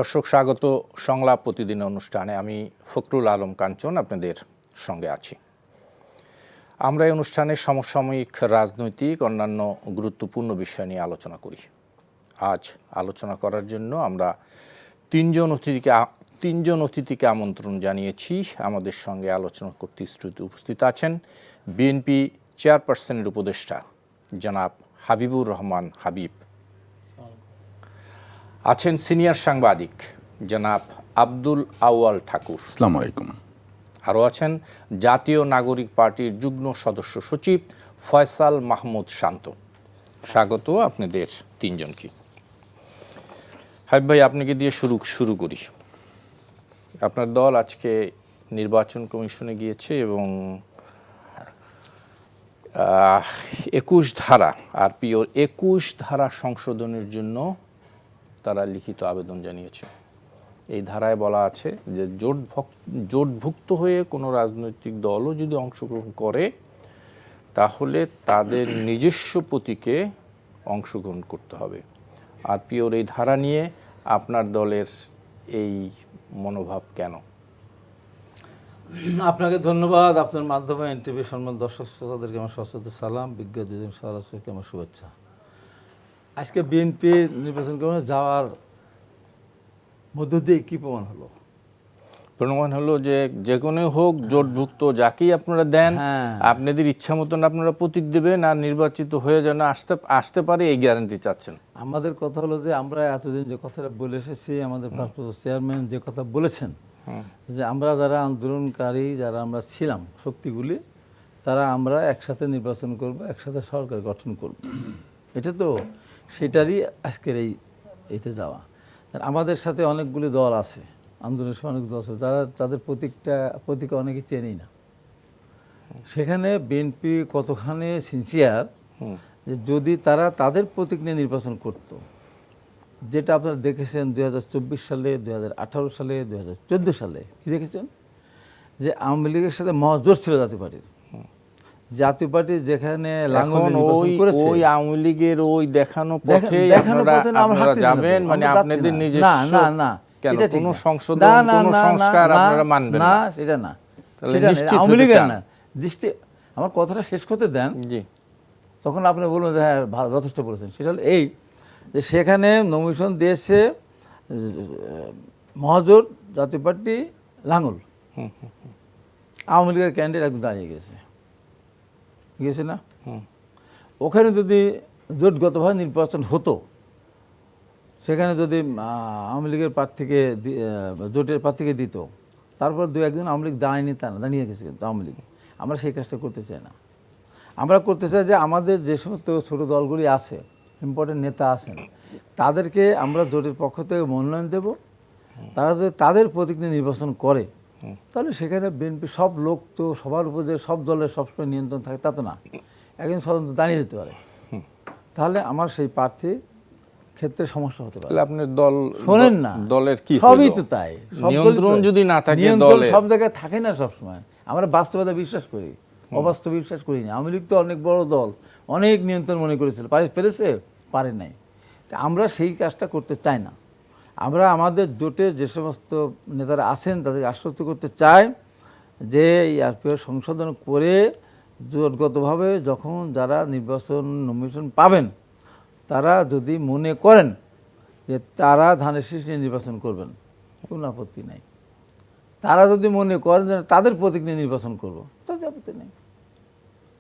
দর্শক স্বাগত সংলাপ প্রতিদিন অনুষ্ঠানে। আমি ফখরুল আলম কাঞ্চন আপনাদের সঙ্গে আছি। আমরা এই অনুষ্ঠানে সমসাময়িক রাজনৈতিক অন্যান্য গুরুত্বপূর্ণ বিষয় নিয়ে আলোচনা করি। আজ আলোচনা করার জন্য আমরা তিনজন অতিথিকে আমন্ত্রণ জানিয়েছি। আমাদের সঙ্গে আলোচনা করতে স্টুডিওতে উপস্থিত আছেন বিএনপি চেয়ারপারসনের উপদেষ্টা জনাব হাবিবুর রহমান হাবিব, আছেন সিনিয়র সাংবাদিক জনাব আব্দুল আউয়াল ঠাকুর, আসসালামু আলাইকুম, আরও আছেন জাতীয় নাগরিক পার্টির যুগ্ম সদস্য সচিব ফয়সাল মাহমুদ শান্ত। স্বাগত আপনাদের তিনজনকে। হাবিব ভাই, আপনাকে দিয়ে শুরু করি। আপনার দল আজকে নির্বাচন কমিশনে গিয়েছে এবং 21 ধারা আরপিওর 21 ধারা সংশোধনের জন্য তারা লিখিত আবেদন জানিয়েছে। এই ধারায় বলা আছে যে জোটভুক্ত হয়ে কোনো রাজনৈতিক দলও যদি অংশগ্রহণ করে তাহলে তাদের নিজস্ব প্রতীকে অংশগ্রহণ করতে হবে। আরপিওর এই ধারা নিয়ে আপনার দলের এই মনোভাব কেন? আপনাকে ধন্যবাদ। আপনার মাধ্যমে এনটিভি সম্মান দর্শক শ্রোতাদেরকে আমার সশ্রদ্ধ সালাম, বিজ্ঞ দুজন সরাসরিকে আমার শুভেচ্ছা। আজকে বিএনপি নির্বাচন কমিশনে যাওয়ার মধ্য দিয়ে কী প্রমাণ হলো? প্রমাণ হলো যে যে কোনো হোক জোটভুক্ত যাকেই আপনারা দেন, আপনাদের ইচ্ছা মতন আপনারা প্রতীক দেবেন আর নির্বাচিত হয়ে যেন আসতে পারে এই গ্যারান্টি চাচ্ছেন। আমাদের কথা হলো যে আমরা এতদিন যে কথাটা বলে এসেছি, আমাদের ভারপ্রাপ্ত চেয়ারম্যান যে কথা বলেছেন যে আমরা যারা আন্দোলনকারী যারা আমরা ছিলাম শক্তিগুলি, তারা আমরা একসাথে নির্বাচন করব, একসাথে সরকার গঠন করব। এটা তো সেটারই আজকের এইতে যাওয়া। আমাদের সাথে অনেকগুলি দল আছে, আন্দোলনের সময় অনেক দল আছে যারা তাদের প্রতীকে অনেকে চেনেই না। সেখানে বিএনপি কতখানি সিনসিয়ার যে যদি তারা তাদের প্রতীক নিয়ে নির্বাচন করত, যেটা আপনারা দেখেছেন 2024 সালে, 2018 সালে, 2014 সালে কি দেখেছেন যে আওয়ামী লীগের সাথে মহাজোট ছিল জাতীয় পার্টি যেখানে ওই আওয়ামী লীগের ওই দেখানো পথে আপনারা যাবেন, মানে আপনাদের নিজস্ব না কেন কোনো সংশোধন কোনো সংস্কার আপনারা মানবেন না? সেটা না, সেটা আওয়ামী লীগের না। দৃষ্টি আমার কথাটা শেষ করতে দেন, তখন আপনি বলবেন যে হ্যাঁ যথেষ্ট বলেছেন। সেটা হলো এই যে সেখানে নমিনেশন দিয়েছে মহাজোট, জাতীয় পার্টি, লাঙ্গল। আওয়ামী লীগের ক্যান্ডিডেট একদম দাঁড়িয়ে গেছে না? ওখানে যদি জোটগতভাবে নির্বাচন হতো, সেখানে যদি আওয়ামী লীগের প্রার্থীকে জোটের প্রার্থীকে দিত, তারপর দু একজন আওয়ামী লীগ দাঁড়ায়নি, তা না, দাঁড়িয়ে গেছে কিন্তু আওয়ামী লীগ। আমরা সেই কাজটা করতে চাই না। আমরা করতে চাই যে আমাদের যে সমস্ত ছোটো দলগুলি আছে, ইম্পর্টেন্ট নেতা আছেন, তাদেরকে আমরা জোটের পক্ষ থেকে মনোনয়ন দেব। তারা যদি তাদের প্রতীক নিয়ে নির্বাচন করে তাহলে সেখানে বিএনপি সব লোক তো সবার উপর যে সব দলের সবসময় নিয়ন্ত্রণ থাকে তা তো না, একজন স্বতন্ত্র দাঁড়িয়ে যেতে পারে। তাহলে আমার সেই প্রার্থীর ক্ষেত্রে সমস্যা হতে পারে। আপনার দল শোনেন না, দলের কি সবই তো তাই, নিয়ন্ত্রণ যদি না থাকে, নিয়ন্ত্রণ সব জায়গায় থাকে না সবসময়। আমরা বাস্তবতা বিশ্বাস করি, অবাস্তব বিশ্বাস করি না। আওয়ামী লীগ তো অনেক বড় দল, অনেক নিয়ন্ত্রণ মনে করেছিল, পেরেছে, পারে নাই। আমরা সেই কাজটা করতে চাই না। আমরা আমাদের জোটে যে সমস্ত নেতারা আছেন তাদেরকে আশ্বস্ত করতে চাই যে এই আরপিও সংশোধন করে জোটগতভাবে যখন যারা নমিনেশন পাবেন, তারা যদি মনে করেন যে তারা ধানের শীষ নিয়ে নির্বাচন করবেন, কোনো আপত্তি নাই। তারা যদি মনে করেন যে তাদের প্রতীক নিয়ে নির্বাচন করবো, তাদের আপত্তি নেই,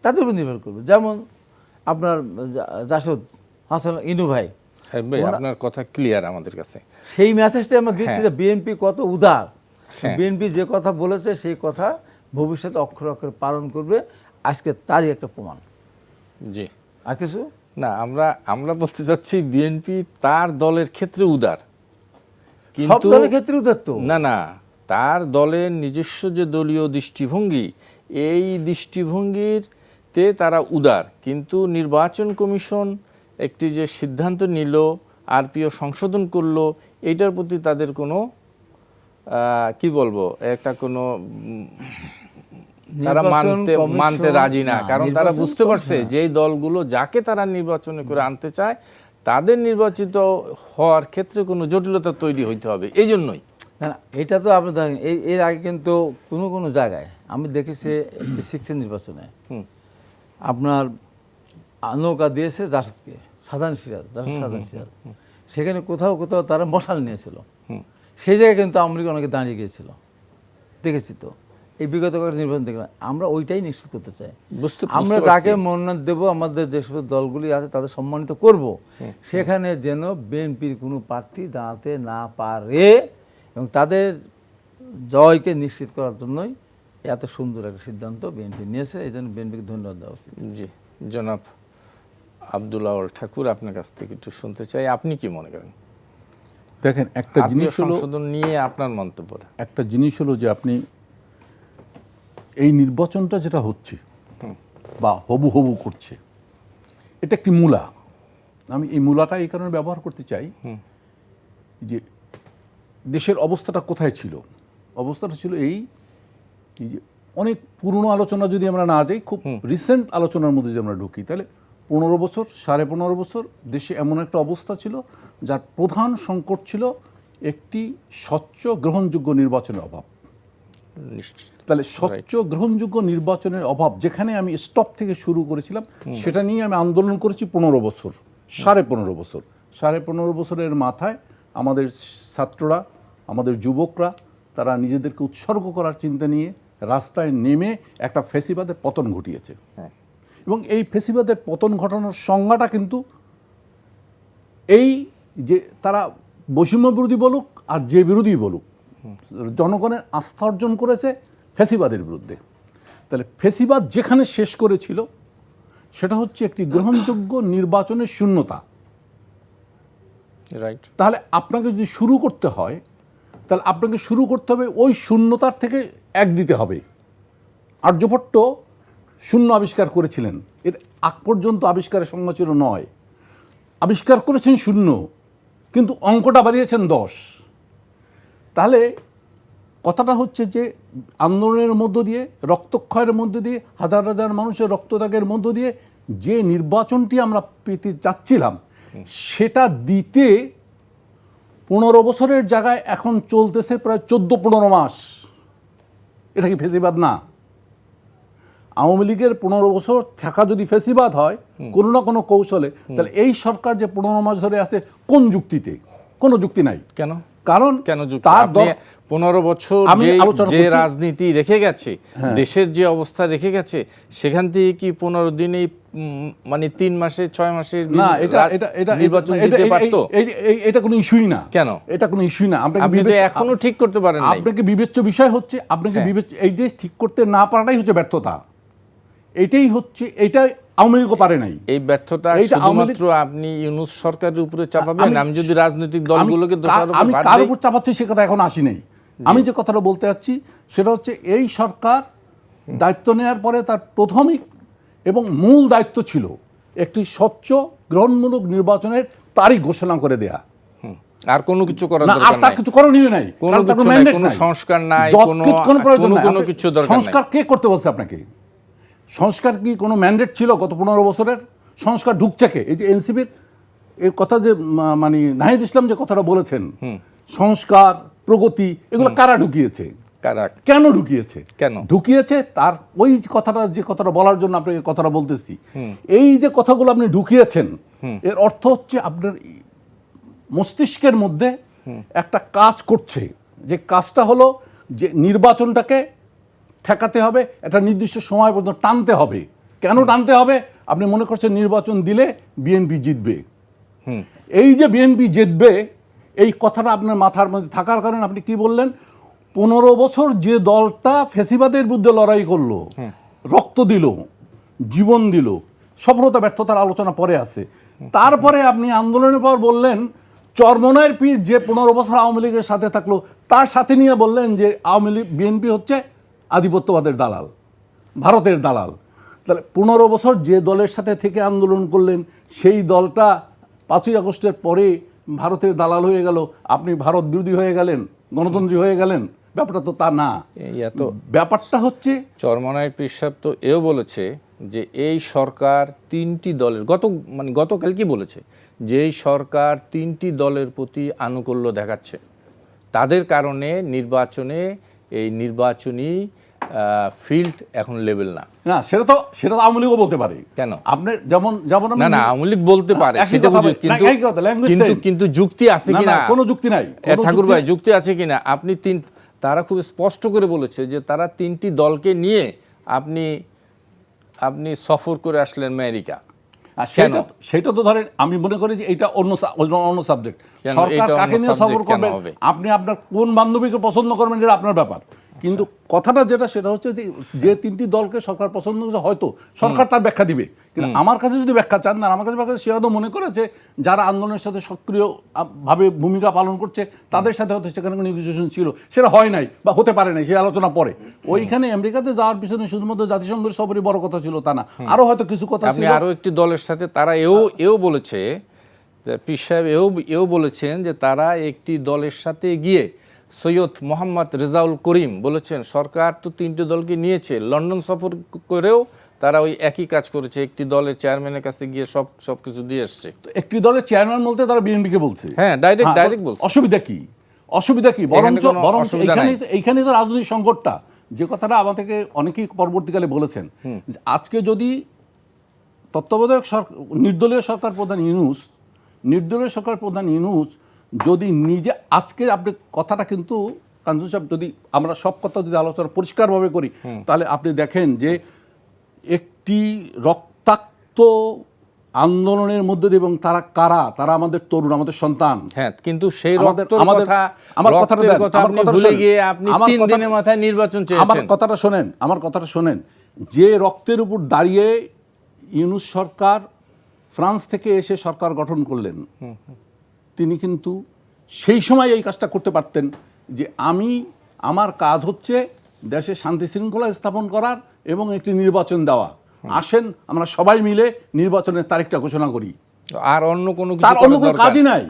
তাদের উপর নির্ভর করবে। যেমন আপনার জাসদ হাসান ইনু ভাই, আপনার কথা ক্লিয়ার আমাদের কাছে। সেই মেসেজটা আমরা দিচ্ছি যে বিএনপি কত উদার। বিএনপি যে কথা বলেছে সেই কথা ভবিষ্যতে অক্ষরে অক্ষরে পালন করবে। আজকে তারই একটা প্রমাণ। জি, আর কিছু না, আমরা বলতে চাচ্ছি বিএনপি তার দলের ক্ষেত্রে উদার, কিন্তু দলের ক্ষেত্রে উদার তো না, তার দলের নিজস্ব যে দলীয় দৃষ্টিভঙ্গি, এই দৃষ্টিভঙ্গিতে তারা উদার। কিন্তু নির্বাচন কমিশন একটি যে সিদ্ধান্ত নিল, আরপিও সংশোধন করলো, এইটার প্রতি তাদের কোনো কি বলবো, একটা কোনো তারা মানতে রাজি না। কারণ তারা বুঝতে পারছে যে এই দলগুলো যাকে তারা নির্বাচনে করে আনতে চায় তাদের নির্বাচিত হওয়ার ক্ষেত্রে কোনো জটিলতা তৈরি হইতে হবে, এই জন্যই। না, এটা তো আপনি দেখেন এর আগে কিন্তু কোনো কোনো জায়গায় আমি দেখেছি যে 16 নির্বাচনে আপনার নৌকা দিয়েছে জাসদকে, সাধারণ সিরাজ, সাধারণ সিরাজ, সেখানে কোথাও কোথাও তারা মশাল নিয়েছিল, সেই জায়গায় কিন্তু আওয়ামী লীগ অনেকে দাঁড়িয়ে গিয়েছিল, দেখেছি তো এই বিগত কয়েক নির্বাচন দেখলাম। আমরা ওইটাই নিশ্চিত করতে চাই, আমরা যাকে মনোনয়ন দেবো, আমাদের যে সব দলগুলি আছে তাদের সম্মানিত করব, সেখানে যেন বিএনপির কোনো প্রার্থী দাঁড়াতে না পারে, এবং তাদের জয়কে নিশ্চিত করার জন্যই এত সুন্দর একটা সিদ্ধান্ত বিএনপি নিয়েছে। এই জন্য বিএনপিকে ধন্যবাদ দেওয়া উচিত। জি, জনাব আব্দুল আউয়াল ঠাকুর, আপনার কাছ থেকে একটু শুনতে চাই, আপনি কি মনে করেন? দেখেন, একটা জিনিস হলো, সংশোধন নিয়ে আপনার মন্তব্য। একটা জিনিস হলো যে আপনি এই নির্বাচনটা যেটা হচ্ছে বা হবু হবু করছে, এটা একটি মূলা। আমি এই মূলাটা এই কারণে ব্যবহার করতে চাই যে দেশের অবস্থাটা কোথায় ছিল। অবস্থাটা ছিল এই যে অনেক পুরনো আলোচনা যদি আমরা না যাই, খুব রিসেন্ট আলোচনার মধ্যে যদি আমরা ঢুকি, তাহলে 15 বছর 15.5 বছর দেশে এমন একটা অবস্থা ছিল যার প্রধান সংকট ছিল একটি স্বচ্ছ গ্রহণযোগ্য নির্বাচনের অভাব। তাহলে স্বচ্ছ গ্রহণযোগ্য নির্বাচনের অভাব, যেখানে আমি স্টপ থেকে শুরু করেছিলাম, সেটা নিয়ে আমি আন্দোলন করেছি 15 বছর, 15.5 বছর। 15.5 বছরের মাথায় আমাদের ছাত্ররা, আমাদের যুবকরা, তারা নিজেদেরকে উৎসর্গ করার চিন্তা নিয়ে রাস্তায় নেমে একটা ফ্যাসিবাদের পতন ঘটিয়েছে। এবং এই ফ্যাসিবাদের পতন ঘটানোর সংজ্ঞাটা কিন্তু এই যে তারা বৈষম্য বিরোধী বলুক আর যে বিরোধী বলুক, জনগণের আস্থা অর্জন করেছে ফ্যাসিবাদের বিরুদ্ধে। তাহলে ফ্যাসিবাদ যেখানে শেষ করেছিল সেটা হচ্ছে একটি গ্রহণযোগ্য নির্বাচনের শূন্যতা। রাইট। তাহলে আপনাকে যদি শুরু করতে হয়, তাহলে আপনাকে শুরু করতে হবে ওই শূন্যতার থেকে এক দিতে হবে। আর্যভট্ট শূন্য আবিষ্কার করেছিলেন, এর আগ পর্যন্ত আবিষ্কারের সংজ্ঞা ছিল 9, আবিষ্কার করেছেন শূন্য, কিন্তু অঙ্কটা বাড়িয়েছেন 10। তাহলে কথাটা হচ্ছে যে আন্দোলনের মধ্য দিয়ে, রক্তক্ষয়ের মধ্য দিয়ে, হাজার হাজার মানুষের রক্তত্যাগের মধ্য দিয়ে যে নির্বাচনটি আমরা পেতে যাচ্ছিলাম, সেটা দিতে 15 বছরের জায়গায় এখন চলতেছে প্রায় 14-15 মাস। এটা কি ফেসিবাদ না? আওয়ামী লীগের 15 বছর থাকা যদি ফেসিবাদ হয় কোনো না কোনো কৌশলে, তাহলে এই সরকার যে 15 মাস ধরে আছে কোন যুক্তিতে? কোনো যুক্তি নাই। কেন? কারণ কেন যুক্তি? আপনি 15 বছর যে রাজনীতি রেখে গেছে, দেশের যে অবস্থা রেখে গেছে, সেখান থেকে কি 15 দিনেই মানে 3 মাসে 6 মাসের না, এটা নির্বাচন দিতে পারতো? এটা কোনো ইস্যুই না। কেন? এটা কোনো ইস্যুই না। আপনি তো এখনো ঠিক করতে পারেন না। আপনাকে বিবেচ্য বিষয় হচ্ছে, আপনাকে বিবেচ্য এই যে ঠিক করতে না পারাটাই হচ্ছে ব্যর্থতা। এটাই হচ্ছে, এটাই আওয়ামী লীগও পারে নাই। এই ব্যর্থতা শুধুমাত্র আপনি ইউনূস সরকারের উপরে চাপাবেন? আমি যদি রাজনৈতিক দলগুলোকে আমি কার উপর চাপাচ্ছি সে কথা এখন আসি নাই। আমি যে কথাটা বলতে যাচ্ছি সেটা হচ্ছে, এই সরকার দায়িত্ব নেওয়ার পরে তার প্রাথমিক এবং মূল দায়িত্ব ছিল একটি স্বচ্ছ গ্রহণমূলক নির্বাচনের তারিখ ঘোষণা করে দেয়া। আর কোনো কিছু করার দরকার নাই, আর তার কিছু করণীয় নাই, কোনো সংস্কার নাই, কোনো কিছু দরকার নাই। সংস্কার কে করতে বলছে আপনাকে? সংস্কার কি কোনো ম্যান্ডেট ছিল গত 15 বছরের? সংস্কার ঢুকছে কে? এই যে এনসিপির এই কথা যে মানে নাহিদ ইসলাম যে কথাটা বলেছেন, সংস্কার প্রগতি, এগুলো কারা ঢুকিয়েছে? কেন ঢুকিয়েছে? কেন ঢুকিয়েছে? তার ওই কথাটা, যে কথাটা বলার জন্য আপনাকে কথাটা বলতেছি, এই যে কথাগুলো আপনি ঢুকিয়েছেন, এর অর্থ হচ্ছে আপনার মস্তিষ্কের মধ্যে একটা কাজ করছে, যে কাজটা হলো যে নির্বাচনটাকে ঠেকাতে হবে, একটা নির্দিষ্ট সময় পর্যন্ত টানতে হবে। কেন টানতে হবে? আপনি মনে করছেন নির্বাচন দিলে বিএনপি জিতবে। এই যে বিএনপি জিতবে, এই কথাটা আপনার মাথার মধ্যে থাকার কারণে আপনি কি বললেন? 15 বছর যে দলটা ফ্যাসিবাদের বিরুদ্ধে লড়াই করলো, রক্ত দিল, জীবন দিল, সফলতা ব্যর্থতার আলোচনা পরে আছে, তারপরে আপনি আন্দোলনের পর বললেন চরমনায়ের পীর যে 15 বছর আওয়ামী লীগের সাথে থাকলো, তার সাথে নিয়ে বললেন যে আওয়ামী লীগ, বিএনপি হচ্ছে আধিপত্যবাদের দালাল, ভারতের দালাল। তাহলে 15 বছর যে দলের সাথে থেকে আন্দোলন করলেন, সেই দলটা 5ই আগস্টের পরে ভারতের দালাল হয়ে গেল, আপনি ভারত বিরোধী হয়ে গেলেন, গণতন্ত্রী হয়ে গেলেন। ব্যাপারটা তো তা না। ব্যাপারটা হচ্ছে, চরমনায়ের পীর সাহেব তো এও বলেছে যে এই সরকার 3টি দলের, গতকাল কি বলেছে যেই সরকার 3টি দলের প্রতি আনুকূল্য দেখাচ্ছে, তাদের কারণে এই নির্বাচনী ফিল্ড এখন লেভেল না। না, সেটা তো আওয়ামী লীগও বলতে পারে। কেন? আপনি যেমন না আওয়ামী লীগ বলতে পারে, একই সেটা কথা বুঝি, বলে, না, একই কথা, language same। কিন্তু যুক্তি আছে না, কিনা? না, কোনো যুক্তি নাই, কোনো ঠাকুর যুক্তি ভাই নাই। যুক্তি আছে কিনা? তারা খুব স্পষ্ট করে বলেছে যে তারা 3টি দলকে নিয়ে আপনি সফর করে আসলেন আমেরিকা। আর কেন? সেটা তো ধরেন, আমি মনে করি যে এটা অন্য সাবজেক্ট। কেন? সরকার এটা কাকে অন্য নিয়ে সফর subject কেন করবেন, হবে? আপনি আপনার কোন বান্ধবীকে পছন্দ করবেন, এটা আপনার ব্যাপার। কিন্তু কথাটা সেটা হচ্ছে যে 3টি দলকে সরকার পছন্দ করেছে, হয়তো সরকার তার ব্যাখ্যা দিবে, কিন্তু আমার কাছে যদি ব্যাখ্যা চান না, আমার কাছে ব্যাখ্যা, সে হয়তো মনে করেছে যারা আন্দোলনের সাথে সক্রিয় ভাবে ভূমিকা পালন করছে তাদের সাথে হয়তো সেখানে নেগোসিয়েশন ছিল, সেটা হয় নাই বা হতে পারে নাই, সেই আলোচনা পরে। ওইখানে আমেরিকাতে যাওয়ার পিছনে শুধুমাত্র জাতিসংঘের সবরই বড় কথা ছিল তা না, আরো হয়তো কিছু কথা আপনি ছিল। আরো একটি দলের সাথে তারা এও বলেছে, পীর সাহেব এও বলেছেন যে তারা একটি দলের সাথে গিয়ে সৈয়দ মোহাম্মদ রেজাউল করিম বলেছেন সরকার তো 3টি দলকে নিয়েছে, লন্ডন সফর করেও তারা ওই একই কাজ করেছে, একটি দলের চেয়ারম্যানের কাছে গিয়ে সবকিছু দিয়ে এসছে। তো একটি দলের চেয়ারম্যান বলতে তারা বিএনপিকে বলছে। হ্যাঁ, ডাইরেক্ট বলছে। অসুবিধা কি? বরঞ্চ অসুবিধা নাই। এইখানেই তো রাজনৈতিক সংকটটা, যে কথাটা আমাদেরকে অনেকেই পরবর্তীকালে বলেছেন, যে আজকে যদি তত্ত্বাবধায়ক নির্দলীয় সরকার প্রধান ইউনূস যদি নিজে, আজকে আপনি কথাটা কিন্তু কাঞ্চন সাহেব, যদি আমরা সব কথা যদি আলোচনা পরিষ্কারভাবে করি, তাহলে আপনি দেখেন যে একটি রক্তাক্ত আন্দোলনের মধ্যে দিয়ে, এবং তারা কারা, তারা আমাদের তরুণ, আমাদের সন্তান। হ্যাঁ, কিন্তু সেই আমার কথাটা ভুলে গিয়ে আপনি 3 দিনের মাথায় নির্বাচন চেয়েছেন। আমার কথাটা শোনেন, যে রক্তের উপর দাঁড়িয়ে ইউনূস সরকার ফ্রান্স থেকে এসে সরকার গঠন করলেন, তিনি কিন্তু সেই সময় এই কাজটা করতে পারতেন, যে আমার কাজ হচ্ছে দেশে শান্তি শৃঙ্খলা স্থাপন করার এবং একটি নির্বাচন দেওয়া, আসেন আমরা সবাই মিলে নির্বাচনের তারিখটা ঘোষণা করি। আর অন্য কোনো কাজই নাই,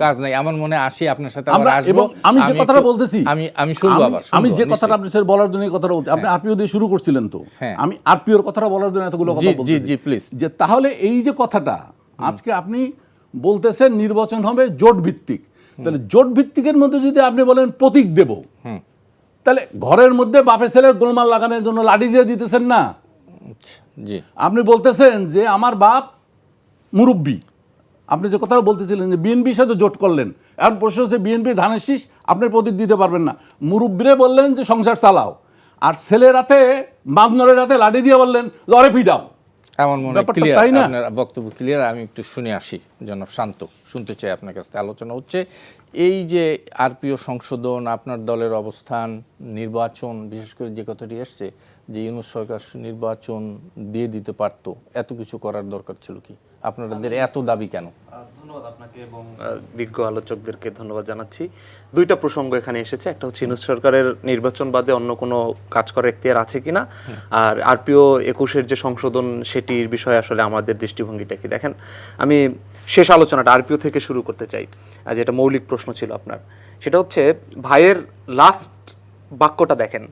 আমার মনে আসি আপনার সাথে আবার আসবো। এবং আমি যে কথাটা বলতেছি, আমি শুনবো আবার, আমি যে কথাটা আপনার সাথে বলার জন্য কথাটা বলতে, আপনি আরপিও দিয়ে শুরু করছিলেন, তো আমি আরপিওর কথাটা বলার জন্য এতগুলো কথা বলছি। জি প্লিজ। যে তাহলে এই যে কথাটা আজকে আপনি বলতেছেন নির্বাচন হবে জোট ভিত্তিক, তাহলে জোট ভিত্তিকের মধ্যে যদি আপনি বলেন প্রতীক দেব, তাহলে ঘরের মধ্যে বাপে ছেলের গোলমাল লাগানোর জন্য লাঠি দিয়ে দিতেছেন না। জি, আপনি বলতেছেন যে আমার বাপ মুরব্বী, আপনি যে কথাটা বলতেছিলেন যে বিএনপির সাথে জোট করলেন, এখন প্রশ্ন হচ্ছে বিএনপির ধানের শীষ আপনি প্রতীক দিতে পারবেন না, মুরব্বীরে বললেন যে সংসার চালাও, আর ছেলের হাতে বাঁধনরের হাতে লাঠি দিয়ে বললেন লড়ে ফিডাও। এমন মনে ক্লিয়ার, আপনার বক্তব্য ক্লিয়ার। আমি একটু শুনে আসি, যেন শান্ত শুনতে চাই আপনার কাছে। আলোচনা হচ্ছে এই যে আরপিও সংশোধন, আপনার দলের অবস্থান, নির্বাচন, বিশেষ করে যে কথাটি এসছে যে ইউনূস সরকার নির্বাচন দিয়ে দিতে পারত, এত কিছু করার দরকার ছিল কি? আপনাদের এত দাবি কেন? ধন্যবাদ আপনাকে এবং বিজ্ঞ আলোচকদেরকে ধন্যবাদ জানাচ্ছি। 2টা প্রসঙ্গ এখানে এসেছে, একটা হচ্ছে ইউনূস সরকারের নির্বাচন বাদে অন্য কোনো কাজ করার এখতিয়ার আছে কিনা, আর আরপিও 21-এর যে সংশোধন সেটির বিষয়ে আসলে আমাদের দৃষ্টিভঙ্গিটা কি। দেখেন, আমি শেষ আলোচনাটা আরপিও থেকে শুরু করতে চাই, যেটা মৌলিক প্রশ্ন ছিল আপনার, সেটা হচ্ছে ভাইয়ের লাস্ট বাক্যটা দেখেন,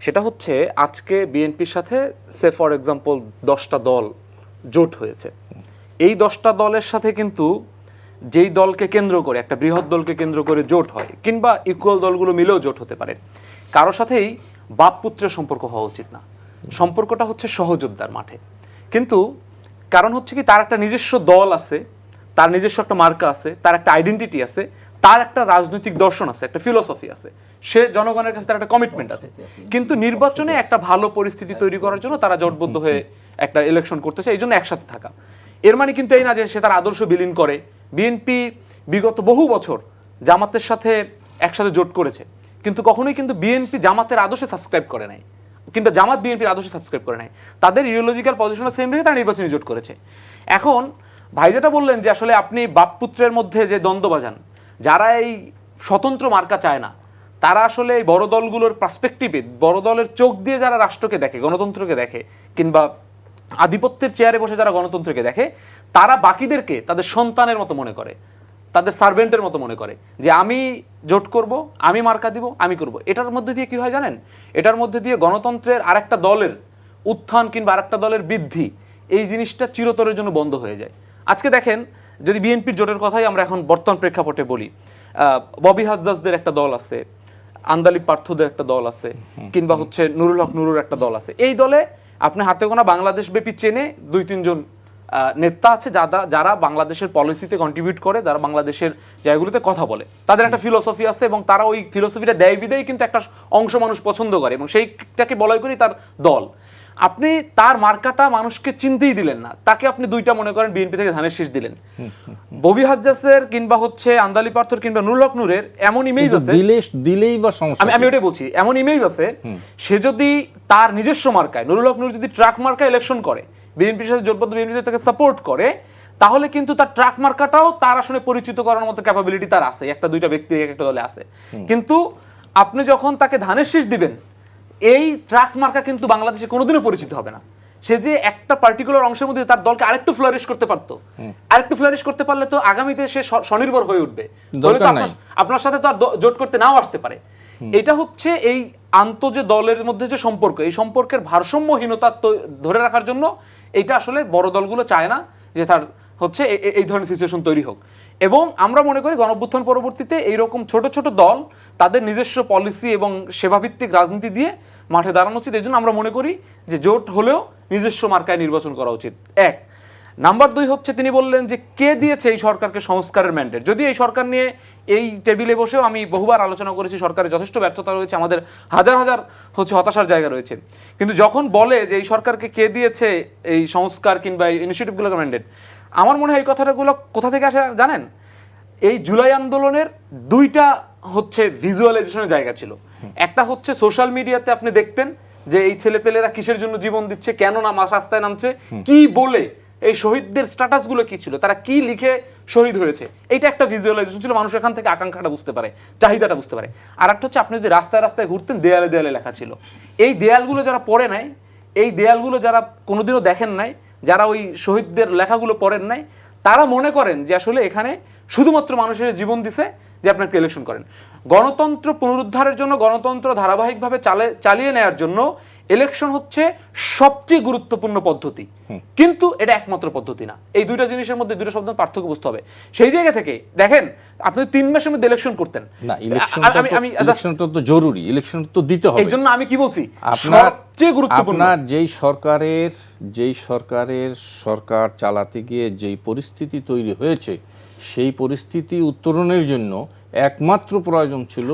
সেটা হচ্ছে আজকে বিএনপির সাথে সে ফর এক্সাম্পল 10টা দল জোট হয়েছে, এই 10টা দলের সাথে কিন্তু যেই দলকে কেন্দ্র করে, একটা বৃহৎ দলকে কেন্দ্র করে জোট হয়, কিংবা ইকুয়াল দলগুলো মিলেও জোট হতে পারে, কারো সাথেই বাপ পুত্রের সম্পর্ক হওয়া উচিত না। সম্পর্কটা হচ্ছে সহযোদ্ধার মাঠে। কিন্তু কারণ হচ্ছে কি, তার একটা নিজস্ব দল আছে, তার নিজস্ব একটা মার্কা আছে, তার একটা আইডেন্টিটি আছে, তার একটা রাজনৈতিক দর্শন আছে, একটা ফিলোসফি আছে, সে জনগণের কাছে তার একটা কমিটমেন্ট আছে। কিন্তু নির্বাচনে একটা ভালো পরিস্থিতি তৈরি করার জন্য তারা জোটবদ্ধ হয়ে একটা ইলেকশন করতেছে, এই জন্য একসাথে থাকা। এর মানে কিন্তু এই না যে সে তার আদর্শ বিলীন করে। বিএনপি বিগত বহু বছর জামাতের সাথে একসাথে জোট করেছে, কিন্তু কখনোই কিন্তু বিএনপি জামাতের আদর্শে সাবস্ক্রাইব করে নাই, কিন্তু জামাত বিএনপির আদর্শে সাবস্ক্রাইব করে নাই। তাদের ইডিওলজিক্যাল পজিশনটা সেম রেখে তারা নির্বাচনী জোট করেছে। এখন ভাই যেটা বললেন যে আসলে আপনি বাপ পুত্রের মধ্যে যে দ্বন্দ্ব বাজান, যারা এই স্বতন্ত্র মার্কা চায় না, তারা আসলে এই বড় দলগুলোর পার্সপেক্টিভে, বড় দলের চোখ দিয়ে যারা রাষ্ট্রকে দেখে, গণতন্ত্রকে দেখে, কিংবা আধিপত্যের চেয়ারে বসে যারা গণতন্ত্রকে দেখে, তারা বাকিদেরকে তাদের সন্তানের মতো মনে করে, তাদের সার্ভেন্টের মতো মনে করে, যে আমি জোট করব, আমি মার্কা দিব, আমি করব। এটার মধ্যে দিয়ে কি হয় জানেন? এটার মধ্যে দিয়ে গণতন্ত্রের আরেকটা দলের উত্থান কিংবা আরেকটা দলের বৃদ্ধি, এই জিনিসটা চিরতরের জন্য বন্ধ হয়ে যায়। আজকে দেখেন যদি বিএনপির জোটের কথাই আমরা এখন বর্তমান প্রেক্ষাপটে বলি, ববি হাজ্জাজদের একটা দল আছে, আন্দালিব পার্থদের একটা দল আছে, কিংবা হচ্ছে নুরুল হক নুরুর একটা দল আছে। এই দলে আপনি হাতে গোনা বাংলাদেশ ব্যাপী চেনে 2-3 জন নেতা আছে যারা বাংলাদেশের পলিসিতে কন্ট্রিবিউট করে, যারা বাংলাদেশের জায়গাগুলোতে কথা বলে। তাদের একটা ফিলোসফি আছে এবং তারা ওই ফিলোসফিটা দেয় বিদেয় কিন্তু একটা অংশ মানুষ পছন্দ করে এবং সেইটাকে বলাই করি তার দল। আপনি তার মার্কাটা মানুষকে চিনতেই দিলেন না, তাকে আপনি 2টা মনে করেন বিএনপি থেকে ধানের শীষ দিলেন। ববি হাজ্জাজের কিংবা হচ্ছে আন্দালি পার্থর কিংবা নুরুল হক নুরের এমন ইমেজ আছে, দিলেই বা সমস্যা, আমি ওটাই বলছি, এমন ইমেজ আছে সে যদি তার নিজস্ব মার্কায়, নুরুল হক নুর যদি ট্রাক মার্কায় ইলেকশন করে, বিএনপির সাথে জোটবদ্ধ বিএনপি তাকে সাপোর্ট করে, তাহলে কিন্তু তার ট্রাক মার্কাটাও তার আসলে পরিচিত করার মতো ক্যাপাবিলিটি তার আছে, 1-2টা ব্যক্তি একটা দলে আছে। কিন্তু আপনি যখন তাকে ধানের শীষ দিবেন, এই ট্রাক মার্কা কিন্তু বাংলাদেশে কোনোদিনও পরিচিত হবে না। সে যে একটা পার্টিকুলার অংশের মধ্যে তার দলকে আরেকটু ফ্লারিশ করতে পারতো, আরেকটু ফ্লারিশ করতে পারলে তো আগামীতে সে স্বনির্ভর হয়ে উঠবে, আপনার সাথে তো আর জোট করতে নাও আসতে পারে। এটা হচ্ছে এই যে দলের মধ্যে যে সম্পর্ক, এই সম্পর্কের ভারসাম্যহীনতা ধরে রাখার জন্য এটা আসলে বড় দলগুলো চায় না যে তার হচ্ছে এই ধরনের সিচুয়েশন তৈরি হোক। এবং আমরা মনে করি গণঅভ্যুত্থান পরবর্তীতে এইরকম ছোট ছোট দল তাদের নিজস্ব পলিসি এবং সেবাভিত্তিক রাজনীতি দিয়ে মাঠে দাঁড়ানো উচিত। এই জন্য আমরা মনে করি যে জোট হলেও নিজস্ব মার্কায় নির্বাচন করা উচিত। 1 নাম্বার 2 হচ্ছে তিনি বললেন যে কে দিয়েছে এই সরকারকে সংস্কারের ম্যান্ডেট। যদি এই সরকার নিয়ে এই টেবিলে বসেও আমি বহুবার আলোচনা করেছি, সরকারের যথেষ্ট ব্যর্থতা রয়েছে, আমাদের হাজার হাজার হচ্ছে হতাশার জায়গা রয়েছে, কিন্তু যখন বলে যে এই সরকারকে কে দিয়েছে এই সংস্কার কিংবা এই ইনিশিয়েটিভগুলোকে ম্যান্ডেট, আমার মনে হয় এই কথাগুলো কোথা থেকে আসে জানেন? এই জুলাই আন্দোলনের 2টা হচ্ছে ভিজুয়ালাইজেশনের জায়গা ছিল। একটা হচ্ছে সোশ্যাল মিডিয়াতে আপনি দেখতেন যে এই ছেলেপেলেরা কিসের জন্য জীবন দিচ্ছে, কেন না রাস্তায় নামছে, কি বলে, এই শহীদদের স্ট্যাটাস গুলো কি ছিল, তারা কি লিখে শহীদ হয়েছে, এইটা একটা ভিজুয়ালাইজেশন ছিল। মানুষ এখান থেকে আকাঙ্ক্ষাটা বুঝতে পারে, চাহিদাটা বুঝতে পারে। আর একটা হচ্ছে আপনি যদি রাস্তায় রাস্তায় ঘুরতেন, দেয়ালে দেয়ালে লেখা ছিল। এই দেয়ালগুলো যারা পড়ে নাই, এই দেয়ালগুলো যারা কোনোদিনও দেখেন নাই, যারা ওই শহীদদের লেখাগুলো পড়েন নাই, তারা মনে করেন যে আসলে এখানে শুধুমাত্র মানুষের জীবন দিছে যে আপনি একটা ইলেকশন করেন। গণতন্ত্র পুনরুদ্ধারের জন্য, গণতন্ত্র ধারাবাহিকভাবে চালিয়ে নেওয়ার জন্য ইলেকশন হচ্ছে সবচেয়ে গুরুত্বপূর্ণ পদ্ধতি, কিন্তু এটা একমাত্র পদ্ধতি না। এই 2টা জিনিসের মধ্যে 2টা শব্দ পার্থক্য বুঝতে হবে। সেই জায়গা থেকে দেখেন, আপনি 3 মাসের মধ্যে ইলেকশন করতেন না, ইলেকশনটা তো জরুরি, ইলেকশন তো দিতে হবে। এই জন্য আমি কি বলছি, সবচেয়ে গুরুত্বপূর্ণ আপনার যেই সরকার চালাতে গিয়ে যেই পরিস্থিতি তৈরি হয়েছে, সেই পরিস্থিতি উত্তরণের জন্য একমাত্র প্রয়োজন ছিল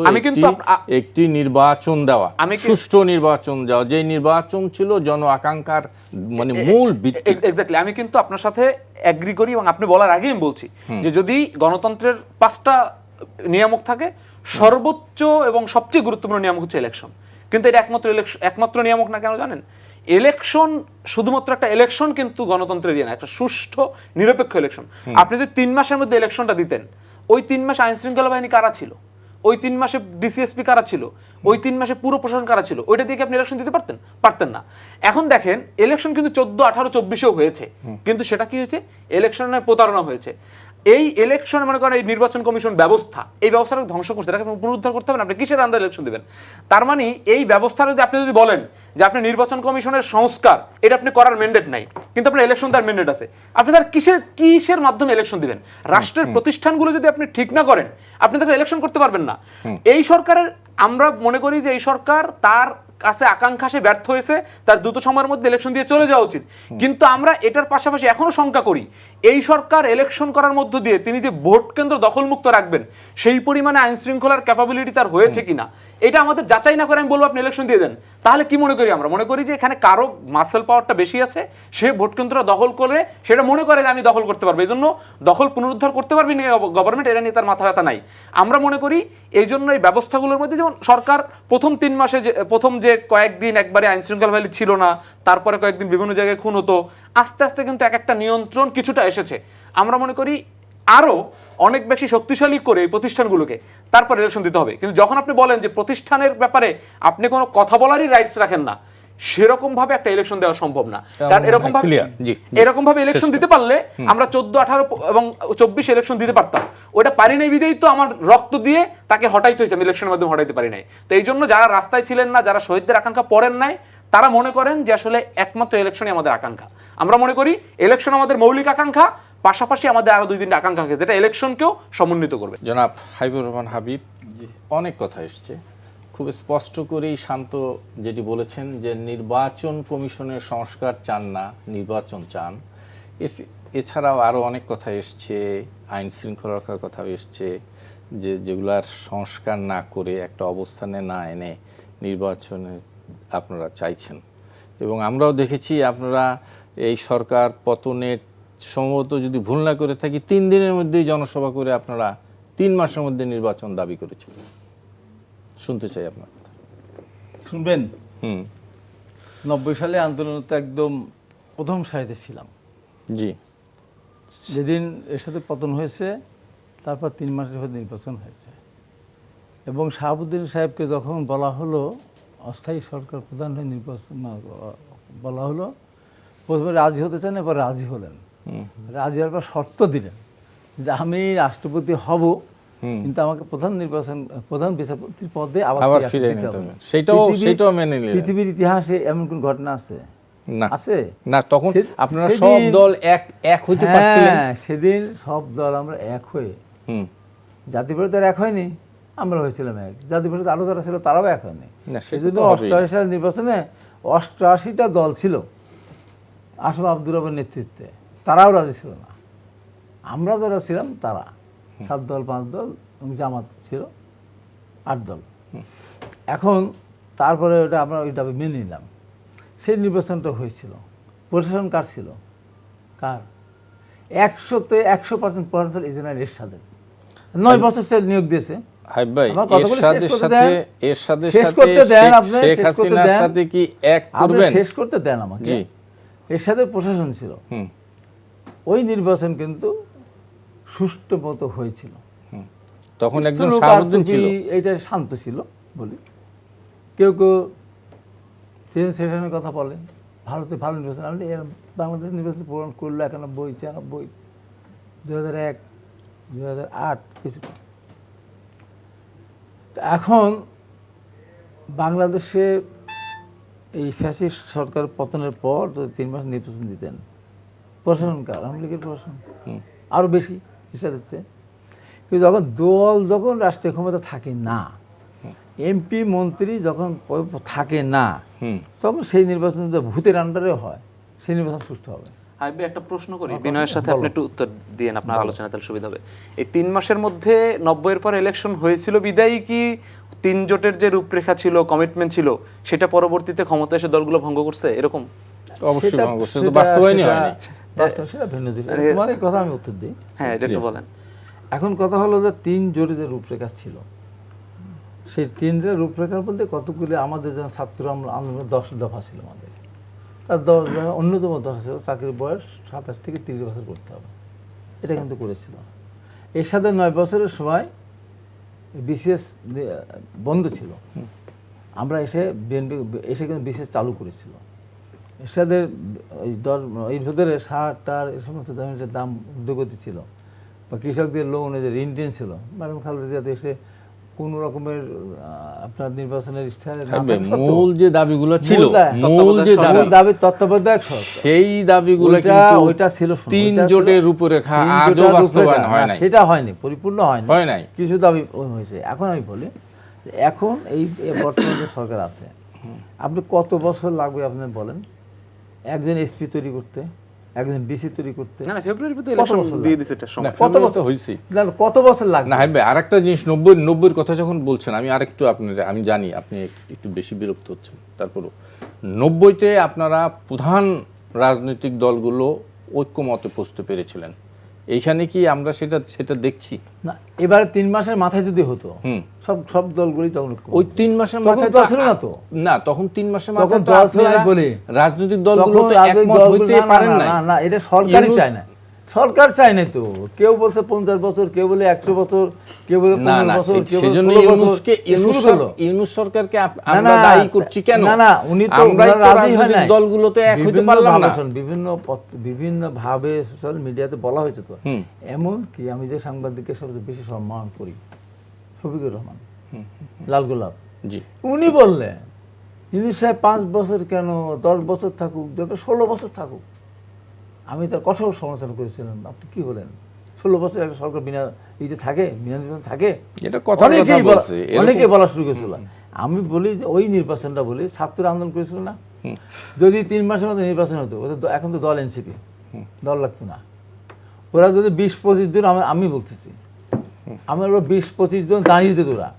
একটি নির্বাচন দেওয়া, সুষ্ঠু নির্বাচন দেওয়া, যে নির্বাচন ছিল জন আকাঙ্ক্ষার মানে মূল ভিত্তি। এক্স্যাক্টলি, আমি কিন্তু আপনার সাথে এগ্রি করি এবং আপনি বলার আগেই আমি বলছি যে যদি গণতন্ত্রের 5টা নিয়ামক থাকে, সর্বোচ্চ এবং সবচেয়ে গুরুত্বপূর্ণ নিয়ামক হচ্ছে ইলেকশন। কিন্তু এটা একমাত্র নিয়ামক না। কেন জানেন? ইলেকশন শুধুমাত্র একটা ইলেকশন কিন্তু গণতন্ত্রের ইয়ে না, একটা সুষ্ঠু নিরপেক্ষ ইলেকশন। আপনি যদি 3 মাসের মধ্যে ইলেকশনটা দিতেন, ওই 3 মাসে আইন শৃঙ্খলা বাহিনী কারা ছিল, ওই 3 মাসে ডিসিএসপি কারা ছিল, ওই 3 মাসে পুরো প্রশাসন কারা ছিল, ওইটা দিয়ে কি আপনি ইলেকশন দিতে পারতেন না। এখন দেখেন, ইলেকশন কিন্তু 14, 18, 24-এও হয়েছে, কিন্তু সেটা কি হয়েছে? ইলেকশনে প্রতারণা হয়েছে। এই ইলেকশন মনে করেন এই নির্বাচন কমিশন ব্যবস্থা, এই ব্যবস্থাটাকে ধ্বংস করছে, এটাকে পুনরুদ্ধার করতে হবে না। আপনি কিসের আন্ডারে ইলেকশন দিবেন? তার মানে এই ব্যবস্থা যদি বলেন যে আপনি নির্বাচন কমিশনের সংস্কার, এটা আপনি করার ম্যান্ডেট নাই, কিন্তু আপনার ইলেকশন তার ম্যান্ডেট আছে, আপনি তার কিসের মাধ্যমে ইলেকশন দিবেন? রাষ্ট্রের প্রতিষ্ঠানগুলো যদি আপনি ঠিক না করেন, আপনি তাকে ইলেকশন করতে পারবেন না। এই সরকারের, আমরা মনে করি যে এই সরকার তার কাছে আকাঙ্ক্ষা সে ব্যর্থ হয়েছে, তার দ্রুত সময়ের মধ্যে ইলেকশন দিয়ে চলে যাওয়া উচিত। কিন্তু আমরা এটার পাশাপাশি এখনো শঙ্কা করি, এই সরকার ইলেকশন করার মধ্য দিয়ে তিনি যে ভোট কেন্দ্র দখলমুক্ত রাখবেন, সেই পরিমাণে আইন শৃঙ্খলার ক্যাপাবিলিটি তার হয়েছে কিনা, এটা আমাদের যাচাই না করে আমি বলবো আপনি ইলেকশন দিয়ে দেন। তাহলে কি মনে করি? আমরা মনে করি যে এখানে কারো মাসেল পাওয়ারটা বেশি আছে, সে ভোট কেন্দ্র দখল করে সেটা মনে করে যে আমি দখল করতে পারবো, এই জন্য দখল পুনরুদ্ধার করতে পারবি না গভর্নমেন্ট, এটা নিয়ে তার মাথা ব্যথা নাই। আমরা মনে করি এই জন্য এই ব্যবস্থাগুলোর মধ্যে, যেমন সরকার প্রথম 3 মাসে প্রথম যে কয়েকদিন একবারে আইন শৃঙ্খলা বাহিনী ছিল না, তারপরে কয়েকদিন বিভিন্ন জায়গায় খুন হতো, আস্তে আস্তে কিন্তু একটা নিয়ন্ত্রণ কিছুটা এসেছে। আমরা মনে করি আরো অনেক বেশি শক্তিশালী করে এই প্রতিষ্ঠানগুলোকে তারপর ইলেকশন দিতে হবে। কিন্তু যখন আপনি বলেন যে প্রতিষ্ঠানের ব্যাপারে আপনি কোনো কথা বলারই রাইটস রাখেন না, সেরকম ভাবে একটা ইলেকশন দেওয়া সম্ভব না। কারণ এরকম ভাবে ইলেকশন দিতে পারলে আমরা 14, 18 এবং 24 ইলেকশন দিতে পারতাম। ওটা পারি নাই বিদেই তো আমার রক্ত দিয়ে তাকে হটাইতে হয়েছে, আমি ইলেকশনের মাধ্যমে হটাইতে পারি নাই। তো এই জন্য যারা রাস্তায় ছিলেন না, যারা শহীদদের আকাঙ্ক্ষা পড়েন নাই, তারা মনে করেন যে আসলে একমাত্র ইলেকশনই আমাদের আকাঙ্ক্ষা। আমরা মনে করি ইলেকশন আমাদের মৌলিক আকাঙ্ক্ষা, পাশাপাশি আমাদের আরো 2-3টা আকাঙ্ক্ষা আছে যেটা ইলেকশনকেও সমন্বিত করবে। জনাব হাবিবুর রহমান হাবিব, অনেক কথা এসছে, খুব স্পষ্ট করেই শান্ত যেটি বলেছেন যে নির্বাচন কমিশনের সংস্কার চান না, নির্বাচন চান। এছাড়াও আরও অনেক কথা এসছে, আইন শৃঙ্খলা রক্ষার কথা এসছে, যে যেগুলার সংস্কার না করে একটা অবস্থানে না এনে নির্বাচনে আপনারা চাইছেন। এবং আমরাও দেখেছি আপনারা এই সরকার পতনের সম্ভবত যদি ভুল না করে থাকি 3 দিনের মধ্যেই জনসভা করে আপনারা 3 মাসের মধ্যে নির্বাচন দাবি করেছিলেন। শুনতে চাই আপনার কথা। শুনবেন, হুম, 90 সালে আন্দোলন তো একদম প্রথম সারিতে ছিলাম। জি, যেদিন এর সাথে পতন হয়েছে তারপর 3 মাসের পর নির্বাচন হয়েছে, এবং শাহাবুদ্দিন সাহেবকে যখন বলা হলো অস্থায়ী সরকার প্রধান হয়ে নির্বাচন বলা হলো, প্রথমে রাজি হতে চান, এবার রাজি হলেন। রাজি হওয়ার পর শর্ত দিলেন যে আমি রাষ্ট্রপতি হব, কিন্তু আমাকে প্রধান বিচারপতির পদে আবার ফিরে নিতে হবে। সেটাও মেনে নিলেন। পৃথিবীর ইতিহাসে এমন কোন ঘটনা আছে? না, আছে না। তখন আপনারা সব দল এক হইতে পারছিলেন। সেদিন সব দল আমরা এক হয়ে, জাতীয় পরিষদের এক হয়নি, আমরা হয়েছিলাম এক। জাতীয় পরিষদ আরো যারা ছিল তারাও এক হয়নি। সেজন্য 88 সালের নির্বাচনে 88টা দল ছিল আসম আব্দুর রবের নেতৃত্বে, তারাও রাজি ছিল না। আমরা যারা ছিলাম তারা 7 দল 5 দল, জামাত ছিল 8 দল। এখন তারপরে ওটা আমরা ওইটা মেনে নিলাম। সেই নির্বাচনটা হয়েছিল, প্রশাসন কার ছিল? কার? 100-তে 100% প্রশাসন ইজরায়েল এরশাদের 9 বছর সে নিয়োগ দিয়েছে। হাবিব ভাই, এর সাথে শেষ করতে দেন, আপনি শেখ হাসিনার সাথে কি এক করবেন? শেষ করতে দেন আমাকে। এরশাদের প্রশাসন ছিল। ওই নির্বাচন কিন্তু সুষ্ঠু মতো হয়েছিল। তখন একজন শাহাবুদ্দিন ছিল, এইটা শান্ত ছিল বলি। কেউ কেউ সেশনের কথা বলেন, ভারতে ভালো নির্বাচন, আমি বাংলাদেশ নির্বাচন পূরণ করলো 91, 96, 2001, 2008 কিছুটা। এখন বাংলাদেশে এই ফ্যাসিস্ট সরকার পতনের পর 3 মাস নির্বাচন দিতেন, প্রশাসন কার? আওয়ামী লীগের প্রশাসন আরও বেশি হিসাব দিচ্ছে। কিন্তু যখন রাষ্ট্রীয় ক্ষমতা থাকে না, এমপি মন্ত্রী যখন থাকে না, তখন সেই নির্বাচন যে ভূতের আন্ডারে হয়, সেই নির্বাচন সুষ্ঠু হবে। আমি একটা প্রশ্ন করি, বিনয়ের সাথে আপনি একটু উত্তর দিয়েন, আপনার আলোচনা তাহলে সুবিধা হবে। এই 3 মাসের মধ্যে 90-এর পর ইলেকশন হয়েছিল বিদায়ী কি 3 জোটের যে রূপরেখা ছিল, কমিটমেন্ট ছিল, সেটা পরবর্তীতে ক্ষমতা এসে দলগুলো ভঙ্গ করছে এরকম? অবশ্যই ভঙ্গ করছে, তো বাস্তবায়নই হয়নি। সেটা ভিন্ন দিল। তোমার এই কথা আমি উত্তর দিই। হ্যাঁ, এটা একটু বলেন। এখন কথা হলো যে 3 জোটের যে রূপরেখা ছিল, সেই 3টা রূপরেখার বলতে কতগুলি আমাদের যেমন ছাত্র আন্দোলনের 10 দফা ছিল আমাদের। তার অন্যতম দফা ছিল চাকরির বয়স 27 থেকে 30 বছর করতে হবে। এটা কিন্তু করেছিল। এর সাথে 9 বছরের সময় বিসিএস বন্ধ ছিল। আমরা এসে কিন্তু বিসিএস চালু করেছিল। এর সাথে এই ভেতরে সার এই সমস্ত দাম ঊর্ধ্বগতি ছিল, বা কৃষকদের লোন, যে ঋণ ছিল, ম্যাডাম খালেদা জিয়া এসে কোন রকমের আপনার নির্বাচনের মূল যে দাবিগুলো ছিল, দাবি তত্ত্বাবধায়ক সেই দাবিগুলো কিন্তু ওইটা ছিল 3 জোটের রূপরেখা আজও বাস্তবায়ন হয় নাই। সেটা হয়নি, পরিপূর্ণ হয়নি, হয় নাই। কিছু দাবি হয়েছে। এখন আমি বলি, এখন এই বর্তমানে যে সরকার আছে, আপনি কত বছর লাগবে আপনি বলেন একজন এসপি তৈরি করতে, একজন ডিসি তৈরি করতে? না, ফেব্রুয়ারির ভিতরে ইলেকশন দিয়ে দিছে, এটা সময় কত বছর হইছে? কত বছর লাগবে? না ভাই, আরেকটা জিনিস, 90-এর কথা যখন বলছেন, আমি জানি আপনি একটু বেশি বিরক্ত হচ্ছেন, তারপরও 90-তে আপনারা প্রধান রাজনৈতিক দলগুলো ঐক্যমতে পৌঁছতে পেরেছিলেন। এইখানে কি আমরা সেটা দেখছি না? এবারে 3 মাসের মাথায় যদি হতো, সব দলগুলি তখন ওই 3 মাসের মাথায় ছিল না তো। না, তখন 3 মাসের মাথায় দল ছিল বলে রাজনৈতিক দলগুলো তো একমত হইতে পারেন না। না, এটা সরকারই চায় না। সরকার চায় না তো। কেউ বলছে 50 বছর, কেউ বলে 100 বছর, কেউ বলে 15 বছর, কেউ বলে 16 বছর। ইউনূস সরকারকে আমরা দায়ী করছি কেন? না, উনি তো রাজি হয় না। দলগুলো তো এক হইতে পারলাম না। বিভিন্ন ভাবে সোশ্যাল মিডিয়াতে বলা হয়েছে তো। এমন কি আমি যে সাংবাদিককে সবচেয়ে বেশি সম্মান করি, শফিকুর রহমান লাল গোলাপ জি, উনি বললেন ইউনূস সাহেব 5 বছর কেন, 10 বছর থাকুক, 16 বছর থাকুক, আমি তার কঠোর সমালোচনা করেছিলাম, আপনি কি বলেন 16 বছর একটা সরকার বিনা থাকে, বিনা নির্বাচন থাকে, এটা কথার কথা বলছে, অনেকে বলা শুরু করেছিল। আমি বলি যে ওই নির্বাচনটা বলি ছাত্র আন্দোলন করেছিল না, যদি 3 মাসের মধ্যে নির্বাচন হতো, ওদের এখন তো দল এনসিপি, দল লাগতো না, ওরা যদি 20-25 জন, আমি বলতেছি আমার ওরা 20-25 জন দাঁড়িয়ে দিত ওরা,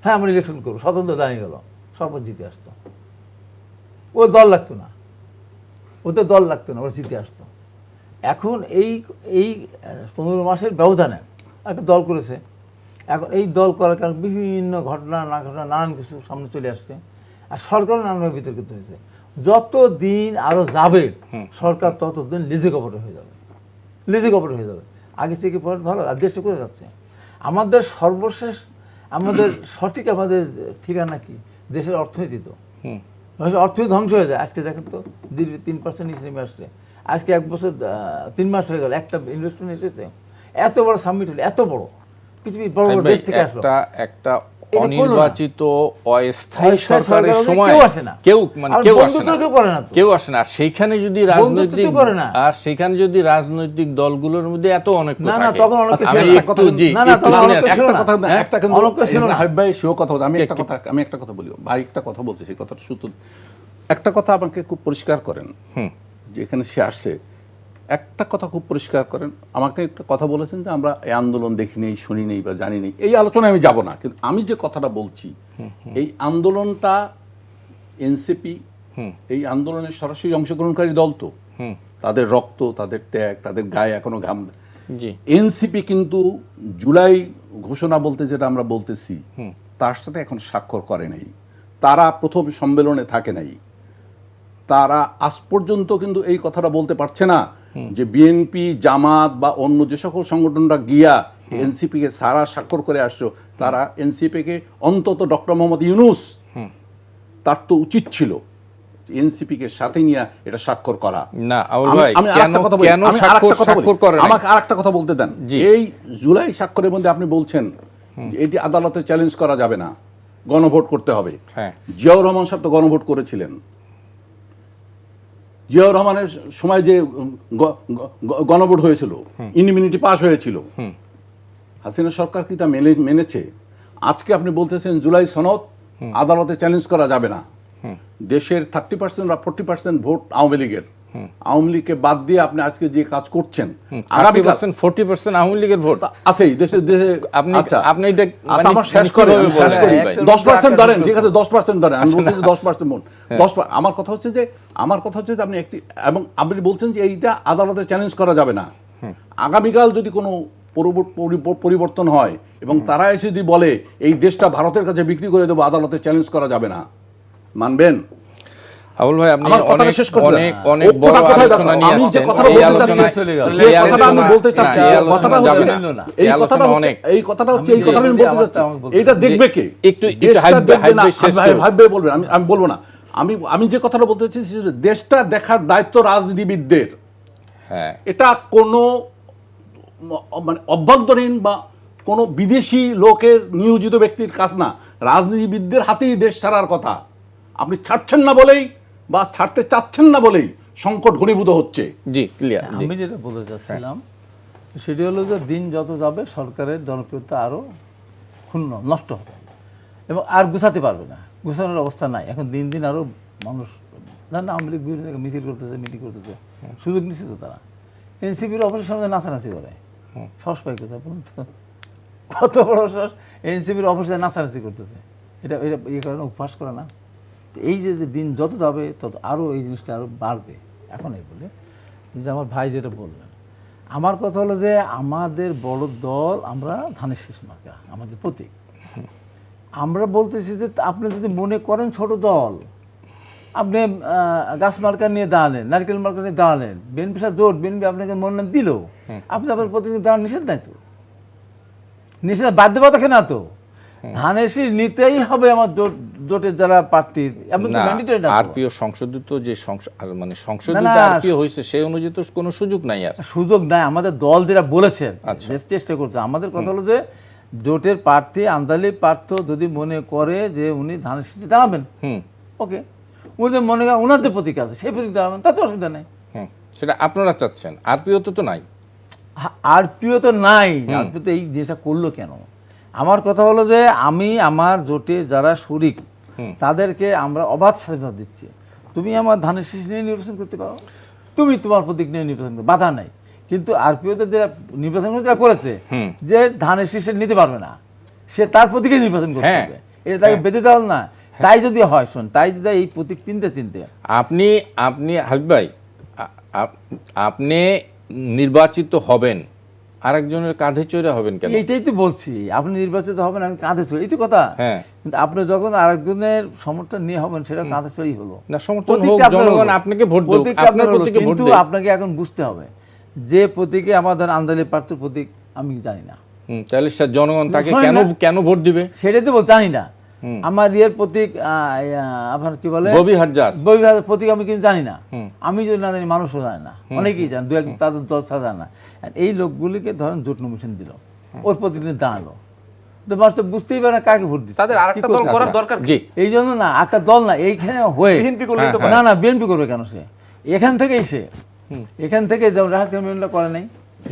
হ্যাঁ আমরা ইলেকশন করবো, স্বতন্ত্র দাঁড়িয়ে গেল, সরকার জিতে আসতো, ও দল লাগতো না, ওদের দল লাগতো না, ওরা জিতে আসতো। এখন এই 15 মাসের ব্যবধানে একটা দল করেছে, এখন এই দল করার কারণে বিভিন্ন ঘটনা নানান কিছু সামনে চলে আসছে, আর সরকারও নানানভাবে বিতর্কিত হয়েছে। যত দিন আরো যাবে সরকার তত দিন লেজে কপটে হয়ে যাবে, লেজে কপটে হয়ে যাবে। আগে থেকে পরে ভালো, আর দেশটা করে যাচ্ছে। আমাদের সর্বশেষ, আমাদের সঠিক আমাদের ঠিকানা কি? দেশের অর্থনীতি। তো অর্থনীতি ধ্বংস হয়ে যায়। আজকে দেখেন তো দিল্লি 3% নিচে নেমে আসছে, আজকে 1 বছর 3 মাস হয়ে গেল, একটা ইনভেস্টমেন্ট এসেছে, এত বড় সাবমিট হলো, এত বড় পৃথিবীর বড় বড় দেশ থেকে আসলো। একটা অনির্বাচিত অস্থায়ী সরকারের সময় কেউ আসে না, আর সেইখানে যদি রাজনৈতিক দলগুলোর মধ্যে এত অনেক আমি একটা কথা বলি ভাই, একটা কথা বলছি, সেই কথাটা শুধু একটা কথা আমাকে খুব পরিষ্কার করেন, যে এখানে সে আসছে একটা কথা খুব পরিষ্কার করেন। আমাকে একটা কথা বলেছেন যে আমরা এই আন্দোলন দেখি নেই, শুনি নেই বা জানি নেই, এই আলোচনায় আমি যাব না, কিন্তু আমি যে কথাটা বলছি এই আন্দোলনটা এনসিপি এই আন্দোলনের সরাসরি অংশগ্রহণকারী দল, তো তাদের রক্ত, তাদের ত্যাগ, তাদের গায়ে এখনো ঘাম। এনসিপি কিন্তু জুলাই ঘোষণা বলতে যেটা আমরা বলতেছি তার সাথে এখন স্বাক্ষর করে নাই, তারা প্রথম সম্মেলনে থাকে নাই, তারা আজ পর্যন্ত কিন্তু এই কথাটা বলতে পারছে না যে বিএনপি, জামাত বা অন্য যে সকল সংগঠনরা গিয়া এনসিপি কে সারা স্বাক্ষর করে আসছো, তারা এনসিপি কে অন্তত ডক্টর মোহাম্মদ ইউনূস তার তো উচিত ছিল এনসিপি কে সাথে নিয়ে এটা স্বাক্ষর করা। না আমি আমাকে আরেকটা কথা বলতে দেন। এই জুলাই স্বাক্ষরের মধ্যে আপনি বলছেন যে এটি আদালতে চ্যালেঞ্জ করা যাবে না, গণভোট করতে হবে। জিয়াউর রহমান সাহেব তো গণভোট করেছিলেন, জিয়াউর রহমানের সময় যে গণভোট হয়েছিল, ইউনিমিনিটি পাস হয়েছিল, হাসিনা সরকার কি তা মেনেছে? আজকে আপনি বলতেছেন জুলাই সনদ আদালতে চ্যালেঞ্জ করা যাবে না। দেশের 30% বা 40% ভোট আওয়ামী লীগের, আওয়ামী লীগকে বাদ দিয়ে আপনি আজকে যে কাজ করছেন, 40% আওয়ামী লীগের ভোট আছেই দেশে। আপনি এটা আমার শেষ করি 10% ধরেন, ঠিক আছে 10% ধরেন, আমি বলতেছি 10% ভোট। আমার কথা হচ্ছে যে আপনি একটি, এবং আপনি বলছেন যে এইটা আদালতে চ্যালেঞ্জ করা যাবে না। আগামীকাল যদি কোনো পরিবর্তন হয় এবং তারা এসে যদি বলে এই দেশটা ভারতের কাছে বিক্রি করে দেবো, আদালতে চ্যালেঞ্জ করা যাবে না, মানবেন? আবুল ভাই, আপনি অনেক বড় আলোচনা নিয়ে আসছেন, এই কথাটা আমি বলতে চাচ্ছি, এই কথাটা হচ্ছে আমি বলতে চাচ্ছি, এইটা দেখবে কে? একটু ভাববে বলবেন, আমি বলবো না। আমি যে কথাটা বলতে চাচ্ছি, দেশটা দেখার দায়িত্ব রাজনীতিবিদদের। এটা কোনো মানে অভ্যন্তরীণ বা কোনো বিদেশি লোকের নিয়োজিত ব্যক্তির কাজ না, রাজনীতিবিদদের হাতেই দেশ ছাড়ার কথা। আপনি ছাড়ছেন না বলেই বা ছাড়তে চাচ্ছেন না বলেই সংকট ঘনীভূত হচ্ছে। জি, ক্লিয়ার। আমি যেটা বলতে চাচ্ছিলাম সেটি হলো যে দিন যত যাবে সরকারের জনপ্রিয়তা আরো ক্ষুণ্ণ, নষ্ট হবে এবং আর গুছাতে পারবে না, গুছানোর অবস্থা নাই। এখন দিন দিন আরো মানুষ জানেন, আওয়ামী লীগ বিভিন্ন জায়গায় মিছিল করতেছে, মিটিং করতেছে, সুযোগ নিচ্ছে তো তারা। এনসিপির অফিসের সামনে নাচানাচি করে, সাহস পাই কোথায় বলুন তো? কত বড় সাহস এনসিপির অফিসে নাচানাচি করতেছে, এটা এই কারণে উপহাস করে না? এই যে দিন যত যাবে তত আরও এই জিনিসটা আরও বাড়বে। এখন এই বলে যে আমার ভাই যেটা বললেন, আমার কথা হলো যে আমাদের বড় দল, আমরা ধানের শীষ মার্কা আমাদের প্রতীক। আমরা বলতেছি যে আপনি যদি মনে করেন ছোট দল, আপনি গাছ মার্কা নিয়ে দাঁড়ালেন, নারকেল মার্কা নিয়ে দাঁড়ালেন, বিএনপি সাথে জোট, বিএনপি আপনাকে মনোনয়ন দিল, আপনি আপনার প্রতিনিধি দাঁড়ান, নিষেধ নাই তো, নিষেধ বাধ্যবাধকতা না তো, ধানের শীষ নিতেই হবে আমার জোটের যারা প্রার্থী। আরপিও সংশোধিত যে মানে সংশোধিত আরপিও হয়েছে সেই অনুযায়ী তো কোনো সুযোগ নাই, আর সুযোগ নাই। আমাদের দল যেটা বলেছেন চেষ্টা করছে, আমাদের কথা হলো যে জোটের প্রার্থী, আমদানি প্রার্থী যদি মনে করে যে উনি ধানের শীষে দাঁড়াবেন, ওকে, উনি মনে করেন ওনাদের প্রতীক আছে সেই প্রতীক দাঁড়াবেন, তাতে অসুবিধা নেই। সেটা আপনারা চাচ্ছেন, আরপিও তো নাই। আরপিও তো নাই, আরপিও তো এই জিনিসটা করলো কেন? আমার কথা হলো যে আমি আমার জোটে যারা শরিক তাদেরকে আমরা অবাধ স্বাধীনতা দিচ্ছি। তুমি আমার ধানের শীষ নিয়ে নির্বাচন করতে পারো, তুমি তোমার প্রতীক নিয়ে নির্বাচন করো, বাধা নাই। কিন্তু আরপিওতে যারা নির্বাচন যারা করেছে যে ধানের শীষে নিতে পারবে না, সে তার প্রতীকে নির্বাচন করতে হ্যাঁ। হবে, এটা তাকে বেঁধে দেওয়া না। তাই যদি হয়, শোন, তাই যদি এই প্রতীক চিনতে আপনি হাবিব ভাই, আপনি নির্বাচিত হবেন, আরেকজনের কাঁধে চড়ে হবেন কেন? এইটাই তো বলছি, আপনি নির্বাচিত হবেন, আমি কাঁধে চড়ি, এই তো কথা। হ্যাঁ। কিন্তু আপনি যখন আরেকজনের সমর্থন নিয়ে হবেন, সেটা কাঁধে চড়ি হলো না, সমর্থন হোক, জনগণ আপনাকে ভোট দেব, আপনার প্রতীকে ভোট কিন্তু দেব। আপনাকে এখন বুঝতে হবে যে প্রতীকে আমাদের আন্দালি প্রার্থীর প্রতীক আমি জানি না, তাহলে জনগণ তাকে শোনেন না? কেন ভোট দিবে? সেটাই তো জানি না। আমার ইয়ের প্রতীক আপনার কি বলে ববি হাজ্জাজ ববিহারের প্রতীক আমি কিন্তু জানি না। আমি যদি না জানি, মানুষও জানে না, অনেকেই জানে, দু এক তাদের দল ছাড়া জানে না। আর এই লোকগুলিকে ধরেন জোট নমিশন দিল, ওর প্রতীক নিয়ে দাঁড়ালো, তো মানুষ তো বুঝতেই পারে না কাকে ভোট দিচ্ছে। তাদের আরেকটা দল করার দরকার কি? জি, এই জন্য না, একটা দল না, এইখানে হয়ে বিএনপি করলেই তো না, বিএনপি করবে কেন? সে এখান থেকেই এখান থেকে যেমন রাহাত কমিউনিটা করে নাই,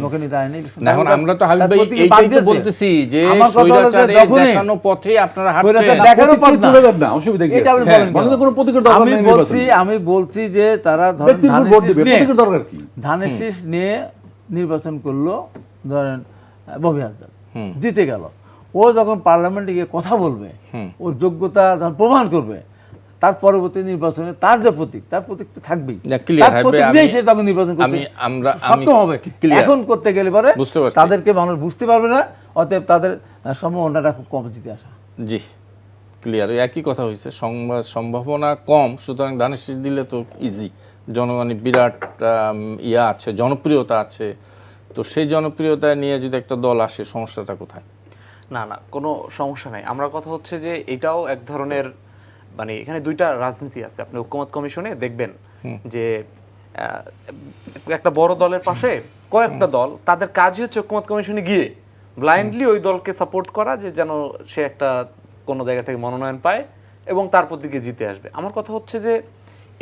ওখানে দাঁড়ায় নাই। না, এখন আমরা তো হাবিব ভাই তার প্রতীকে এইটাই বাদ তো দিয়েছে। বলতেছি যে আমার কথা হলো যে স্বৈরাচারের যখনই- দেখানো পথে আপনারা স্বৈরাচার হাঁটছেন। দেখানো পথ না। তুলে দেন না, অসুবিধা কি এটা আপনি আছে? বলেন কেন? বলেন তো কোনো প্রতীকের দরকার নেই নির্বাচনে। আমি বলছি যে তারা ধরেন ব্যক্তির উপর ধানের ভোট শীষ দিবে, নিয়ে- প্রতীকের দরকার কি? ধানের শীষ নিয়ে নির্বাচন করলো, ধরেন ববি হাজার জিতে গেল। ও যখন পার্লামেন্টে গিয়ে কথা বলবে, ওর যোগ্যতা যখন প্রমাণ করবে, তার পরবর্তী নির্বাচনে তার যে প্রতীক, তার প্রতীক তো থাকবেই। না, clear, তার হাবিব প্রতীক ভাই, নিয়েই সে তখন নির্বাচন করতে সক্ষম হবে। clear। এখন করতে গেলে পরে বুঝতে পারছি। তাদেরকে মানুষ বুঝতে পারবে না, অতএব তাদের সম্ভাবনাটা খুব কম জিতে আসা। জি, ক্লিয়ার। ওই একই কথা হয়েছে, সম্ভাবনা কম, সুতরাং ধানের শীষ দিলে তো ইজি। জনগণের বিরাট ইয়া আছে, জনপ্রিয়তা আছে, তো সেই জনপ্রিয়তা নিয়ে যদি একটা দল আসে, সমস্যাটা কোথায়? না, কোনো সমস্যা নাই। আমরা কথা হচ্ছে যে এটাও এক ধরনের, মানে এখানে দুইটা রাজনীতি আছে। আপনি ঐক্যমত কমিশনে দেখবেন যে একটা বড় দলের পাশে কয়েকটা দল, তাদের কাজই হচ্ছে ঐক্যমত কমিশনে গিয়ে ব্লাইন্ডলি ওই দলকে সাপোর্ট করা, যে যেন সে একটা কোনো জায়গা থেকে মনোনয়ন পায় এবং তার প্রতীকে জিতে আসবে। আমার কথা হচ্ছে যে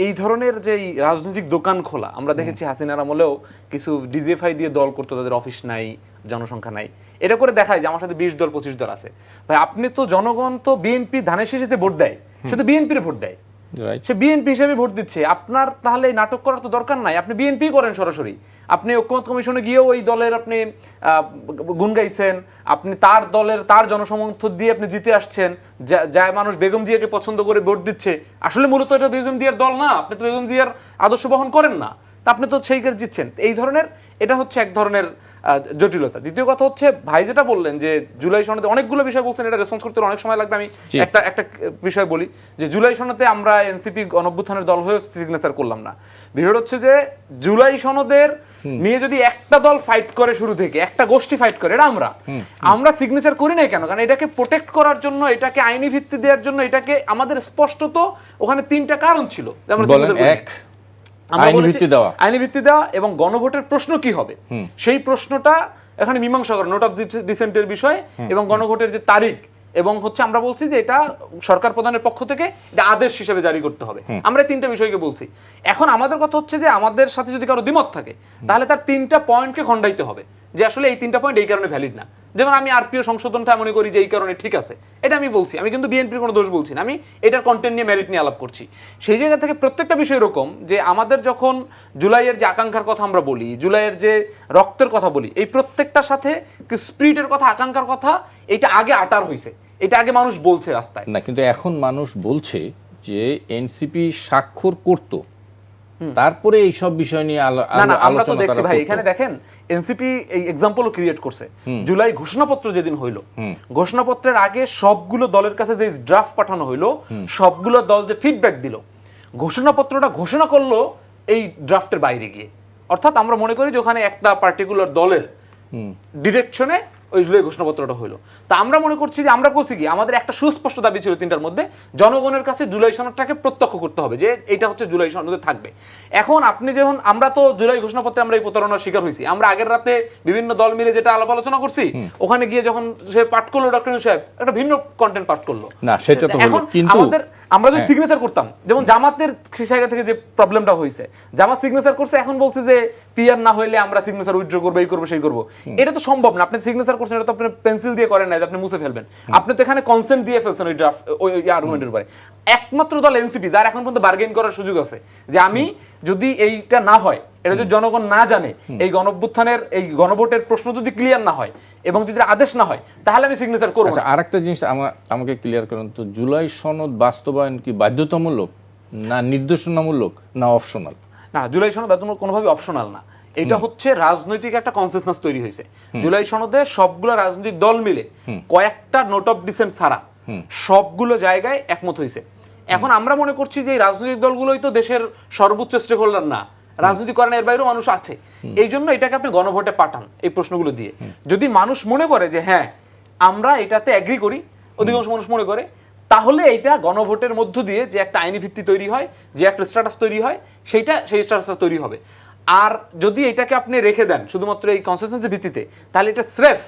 এই ধরনের যে রাজনৈতিক দোকান খোলা, আমরা দেখেছি হাসিনার আমলেও কিছু ডিজিএফআই দিয়ে দল করতো, তাদের অফিস নাই, জনসংখ্যা নাই, এটা করে দেখায় যে আমার সাথে 20 দল 25 দল আছে। ভাই, আপনি তো, জনগণ তো বিএনপি ধানের শীষে যে ভোট দেয়, সে তো বিএনপির ভোট দেয়, সে বিএনপি হিসেবে ভোট দিচ্ছে। আপনার তাহলে এই নাটক করার তো দরকার নাই, আপনি বিএনপি করেন সরাসরি। আপনি ঐক্যমত কমিশনে গিয়েও ওই দলের আপনি গুণ গাইছেন, আপনি তার দলের তার জনসমর্থন দিয়ে আপনি জিতে আসছেন, যা মানুষ বেগম জিয়াকে পছন্দ করে ভোট দিচ্ছে। আসলে মূলত এটা বেগম জিয়ার দল না, আপনি তো বেগম জিয়ার আদর্শ বহন করেন না, তা আপনি তো সেই কাজ জিতছেন। এই ধরনের, এটা হচ্ছে এক ধরনের জটিলতা। দ্বিতীয় কথা হচ্ছে, ভাই যেটা বললেন যে জুলাই সনদে অনেকগুলো বিষয় বলছেন, এটা রেসপন্স করতে অনেক সময় লাগবে। আমি একটা বিষয় বলি যে জুলাই সনদে আমরা এনসিপি গণঅভ্যুত্থানের দল হয়ে সিগনেচার করলাম না। বিষয় হচ্ছে যে জুলাই সনদের নিয়ে যদি একটা দল ফাইট করে, শুরু থেকে একটা গোষ্ঠী ফাইট করে, এটা আমরা সিগনেচার করি নাই কেন? কারণ এটাকে প্রোটেক্ট করার জন্য, এটাকে আইনি ভিত্তি দেওয়ার জন্য, এটাকে আমাদের স্পষ্টত ওখানে 3টা কারণ ছিল। আইনি ভিত্তি দেওয়া এবং গণভোটের প্রশ্ন কি হবে, সেই প্রশ্নটা এখানে মীমাংসা করা, নোট অফ ডিসেন্টের বিষয় এবং গণভোটের যে তারিখ, এবং হচ্ছে আমরা বলছি যে এটা সরকার প্রধানের পক্ষ থেকে এটা আদেশ হিসেবে জারি করতে হবে। আমরা 3টা বিষয়কে বলছি। এখন আমাদের কথা হচ্ছে যে আমাদের সাথে যদি কারো দ্বিমত থাকে, তাহলে তার 3টা পয়েন্টকে খণ্ডাইতে হবে যে আসলে এই 3টা পয়েন্ট এই কারণে ভ্যালিড না। যেমন আমি আরপিও সংশোধনটা মনে করি যে এই কারণে ঠিক আছে, এটা আমি বলছি। আমি কিন্তু বিএনপির কোনো দোষ বলছি না, আমি এটার কন্টেন্ট নিয়ে, মেরিট নিয়ে আলাপ করছি। সেই জায়গা থেকে প্রত্যেকটা বিষয় এরকম যে আমাদের যখন জুলাইয়ের যে আকাঙ্ক্ষার কথা আমরা বলি, জুলাইয়ের যে রক্তের কথা বলি, এই প্রত্যেকটার সাথে স্পিরিটের কথা, আকাঙ্ক্ষার কথা, এটা আগে আটার হয়েছে, এটা আগে মানুষ বলছে রাস্তায় না। কিন্তু এখন মানুষ বলছে যে এনসিপি স্বাক্ষর করত, তারপরে এই সব বিষয় নিয়ে আমরা তো দেখছি ভাই, এখানে দেখেন এনসিপি এই এক্সাম্পলও ক্রিয়েট করছে। জুলাই ঘোষণাপত্র যেদিন হইলো, ঘোষণাপত্রের আগে সবগুলো দলের কাছে যে ড্রাফট পাঠানো হইলো, সবগুলো দল যে ফিডব্যাক দিল, ঘোষণাপত্রটা ঘোষণা করলো এই ড্রাফটের বাইরে গিয়ে। অর্থাৎ আমরা মনে করি যে ওখানে একটা পার্টিকুলার দলের ডিরেকশনে ওই জুলাই ঘোষণাপত্রটা হইলো। তা আমরা মনে করছি যে, আমরা বলছি কি, আমাদের একটা সুস্পষ্ট দাবি ছিল 3টার মধ্যে, জনগণের কাছে জুলাই সনদটাকে প্রত্যক্ষ করতে হবে যে এটা হচ্ছে জুলাই সনদে থাকবে। এখন আপনি যখন, আমরা তো জুলাই ঘোষণাপত্রে আমরা এই প্রতারণার শিকার হয়েছি। আমরা আগের রাতে বিভিন্ন দল মিলে যেটা আলাপ আলোচনা করছি, ওখানে গিয়ে যখন সে পাঠ করলো, ডক্টর ইউনূস সাহেব একটা ভিন্ন কন্টেন্ট পাঠ করলো। না, সেটা তো হলো, কিন্তু আমরা যদি সিগনেচার করতাম, যেমন জামাতের জায়গা থেকে যে প্রবলেমটা হয়েছে, জামাত সিগনেচার করছে, এখন বলছে যে পিআর না হইলে আমরা সিগনেচার উইথড্র করবো, এই করবো সেই করবো। এটা তো সম্ভব না। আপনি সিগনেচার করছেন, এটা তো আপনি পেন্সিল দিয়ে করেন না, আপনি মুছে ফেলবেন। আপনি তো এখানে কনসেন্ট দিয়ে ফেলছেন ওই ড্রাফট, ওই আর্গুমেন্টের উপরে। একমাত্র দল এনসিপি, যার এখন পর্যন্ত বার্গেন করার সুযোগ আছে যে আমি যদি এইটা না হয়, এটা যদি জনগণ না জানে, এই গণঅভ্যুত্থানের এই গণভোটের প্রশ্ন যদি ক্লিয়ার না হয় এবং যদি আদেশ না হয়, তাহলে আমি সিগনেচার করব না। আরেকটা জিনিস আমাকে ক্লিয়ার করুন তো, জুলাই সনদ বাস্তবায়ন কি বাধ্যতামূলক না নির্দেশনামূলক না অপশনাল? না, জুলাই সনদ বাধ্যতামূলক কোনোভাবে অপশনাল না। এটা হচ্ছে রাজনৈতিক একটা কনসেনসাস তৈরি হয়েছে। জুলাই সনদে সবগুলো রাজনৈতিক দল মিলে কয়েকটা নোট অফ ডিসেন্ট ছাড়া সবগুলো জায়গায় একমত হয়েছে। এখন আমরা মনে করছি যে এই রাজনৈতিক দলগুলোই তো দেশের সর্বোচ্চ স্টেক হোল্ডার না, রাজনীতি করেন, এর বাইরেও মানুষ আছে। এই জন্য এটাকে আপনি গণভোটে পাঠান এই প্রশ্নগুলো দিয়ে। যদি মানুষ মনে করে যে হ্যাঁ আমরা এটাতে এগ্রি করি, অধিকাংশ মানুষ মনে করে, তাহলে এইটা গণভোটের মধ্য দিয়ে যে একটা আইনি ভিত্তি তৈরি হয়, যে একটা স্ট্যাটাস তৈরি হয়, সেই স্ট্যাটাসটা তৈরি হবে। আর যদি এটাকে আপনি রেখে দেন শুধুমাত্র এই কনসেনসাসের ভিত্তিতে, তাহলে এটা স্রেফ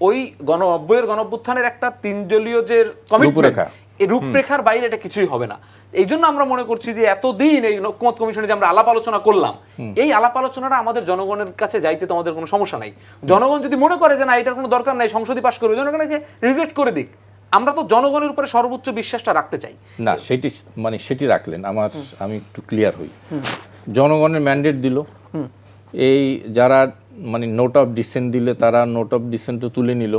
ওই গণঅভ্যুত্থানের একটা তিনজলীয় যে কমিটমেন্ট, এই রূপরেখার বাইরে এটা কিছুই হবে না। এই জন্য আমরা মনে করছি যে এতদিন এই ঐকমত্য কমিশনে যে আমরা আলাপ আলোচনা করলাম, এই আলাপ আলোচনাটা আমাদের জনগণের কাছে যাইতে তো আমাদের কোনো সমস্যা নাই। জনগণ যদি মনে করে যে না এটার কোনো দরকার নাই, সংসদে পাশ করবে, জনগণকে রিজেক্ট করে দিক। আমরা তো জনগণের উপরে সর্বোচ্চ বিশ্বাসটা রাখতে চাই না। সেটি রাখলেন, আমি একটু ক্লিয়ার হই। জনগণের ম্যান্ডেট দিল, এই যারা নোট অফ ডিসেন্ট দিলে তারা নোট অফ ডিসেন্টও তুলে নিল,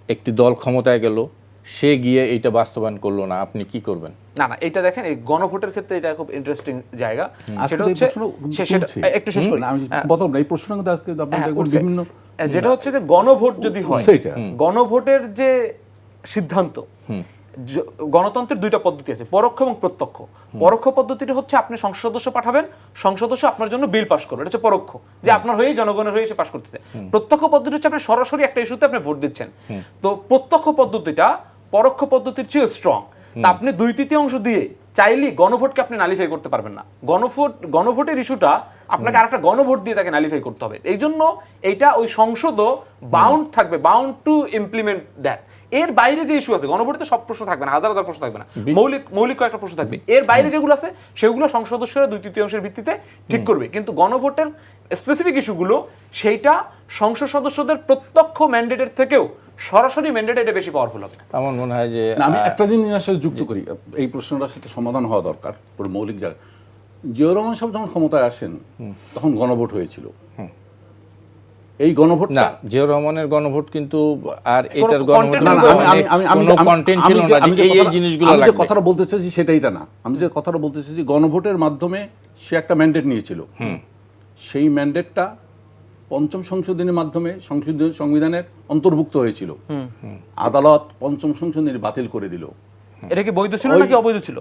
একটি দল ক্ষমতায় গেল, সে গিয়ে এইটা বাস্তবায়ন করলো না, আপনি কি করবেন? না না, এটা দেখেন এই গণভোটের ক্ষেত্রে এটা খুব ইন্টারেস্টিং জায়গা। সেটা হচ্ছে একটু শেষ করি, আমি বলতাম এই প্রশ্ন কিন্তু আজকে আপনি দেখুন বিভিন্ন, যেটা হচ্ছে যে গণভোট যদি হয়, গণভোটের যে সিদ্ধান্ত, গণতন্ত্রের দুইটা পদ্ধতি আছে, পরোক্ষ এবং প্রত্যক্ষ। পরোক্ষ পদ্ধতিটা হচ্ছে আপনি সংসদ সদস্য পাঠাবেন, সংসদ সদস্য আপনার জন্য বিল পাস করবে, এটা হচ্ছে পরোক্ষ, যে আপনার হয়ে জনগণের হয়ে এসে পাস করতেছে। প্রত্যক্ষ পদ্ধতি হচ্ছে আপনি সরাসরি একটা ইস্যুতে আপনি ভোট দিচ্ছেন। তো প্রত্যক্ষ পদ্ধতিটা পরোক্ষ পদ্ধতির চেয়ে স্ট্রং। তা আপনি 2/3 দিয়ে চাইলেই গণভোটকে আপনি নালিফাই করতে পারবেন না। গণভোটের ইস্যুটা আপনাকে আরেকটা গণভোট দিয়ে তাকে নালিফাই করতে হবে। এই জন্য এইটা ওই সংসদও বাউন্ড থাকবে, বাউন্ড টু ইমপ্লিমেন্ট দ্যাট। এর বাইরে যে ইস্যু আছে, গণভোটে সব প্রশ্ন থাকবে না, হাজার হাজার প্রশ্ন থাকবে না, মৌলিক কয়েকটা প্রশ্ন থাকবে। এর বাইরে যেগুলো আছে সেগুলো সংসদ সদস্যরা 2/3 ভিত্তিতে ঠিক করবে। কিন্তু গণভোটের স্পেসিফিক ইস্যুগুলো সেইটা সংসদ সদস্যদের প্রত্যক্ষ ম্যান্ডেটের থেকেও সরাসরি ম্যান্ডেট এটা বেশি পাওয়ারফুল হবে। আমার মনে হয় যে আমি একটা জিনিসের সাথে যুক্ত করি, এই প্রশ্নটার সাথে সমাধান হওয়া দরকার পুরো মৌলিক জায়গা। জিয়াউর রহমান সাহেব যখন ক্ষমতায় আসেন তখন গণভোট হয়েছিল। এই গণভোট না, জিয়াউর রহমানের গণভোট কিন্তু আর এটার গণভোট কন্টেন্ট ছিল না, এই জিনিসগুলো লাগবে। আমি যে কথাটা বলতে চাইছি সেটাইটা না, আমি যে কথাটা বলতে চাইছি গণভোটের মাধ্যমে সে একটা ম্যান্ডেট নিয়েছিল, সেই ম্যান্ডেটটা পঞ্চম সংশোধনীর মাধ্যমে সংবিধানের অন্তর্ভুক্ত হয়েছিল। আদালত পঞ্চম সংশোধনী বাতিল করে দিল। এটা কি বৈধ ছিল নাকি অবৈধ ছিল?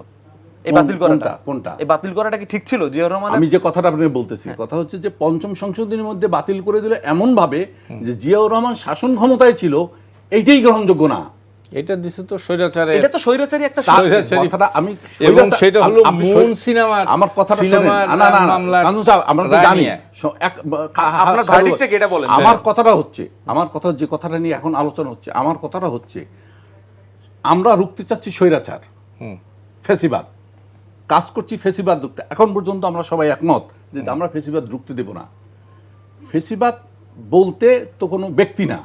এই বাতিল করাটা কোনটা? এই বাতিল করাটা কি ঠিক ছিল জিয়াউর রহমান? আমি যে কথাটা আপনাকে বলতেছি, কথা হচ্ছে যে পঞ্চম সংশোধনীর মধ্যে বাতিল করে দিল এমন ভাবে যে জিয়াউর রহমান শাসন ক্ষমতায় ছিল, এইটাই গ্রহণযোগ্য না। এটা দিছে তো স্বৈরাচারে, এটা তো স্বৈরাচারী একটা কথাটা আমি, এবং সেটা হলো মূল সিনেমার, আমার কথাটা শুনুন। না না না, কানুন সাহেব আমরা তো জানি আপনার ভার্ডিক্টটা কি এটা বলেন। আমার কথাটা হচ্ছে, আমার কথা যে কথাটা নিয়ে এখন আলোচনা হচ্ছে, আমার কথাটা হচ্ছে আমরা রুখতে চাচ্ছি স্বৈরাচার, ফ্যাসিবাদ, কাজ করছি ফ্যাসিবাদ রুখতে। এখন পর্যন্ত আমরা সবাই একমত যে আমরা ফ্যাসিবাদ রুখতে দেব না। ফ্যাসিবাদ বলতে তো কোনো ব্যক্তি না,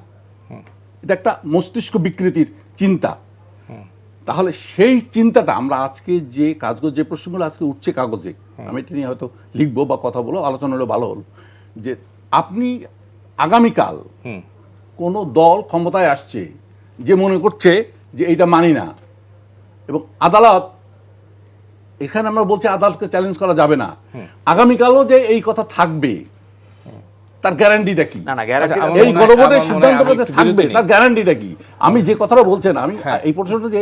এটা একটা মস্তিষ্ক বিকৃতির চিন্তা। তাহলে সেই চিন্তাটা আমরা আজকে যে কাজগুলো, যে প্রশ্নগুলো আজকে উঠছে কাগজে, আমি এটা নিয়ে হয়তো লিখবো বা কথা বলো, আলোচনা হলে ভালো হলো, যে আপনি আগামীকাল কোনো দল ক্ষমতায় আসছে যে মনে করছে যে এইটা মানি না, এবং আদালত, এখানে আমরা বলছি আদালতকে চ্যালেঞ্জ করা যাবে না, আগামীকালও যে এই কথা থাকবে তার গ্যারান্টিটা কি? না না, গ্যারান্টি এই গণভোটের সিদ্ধান্তটা যে থাকবে তার গ্যারান্টিটা কি? আমি যে কথাটা বলছেন, আমি এই প্রশ্নটা যে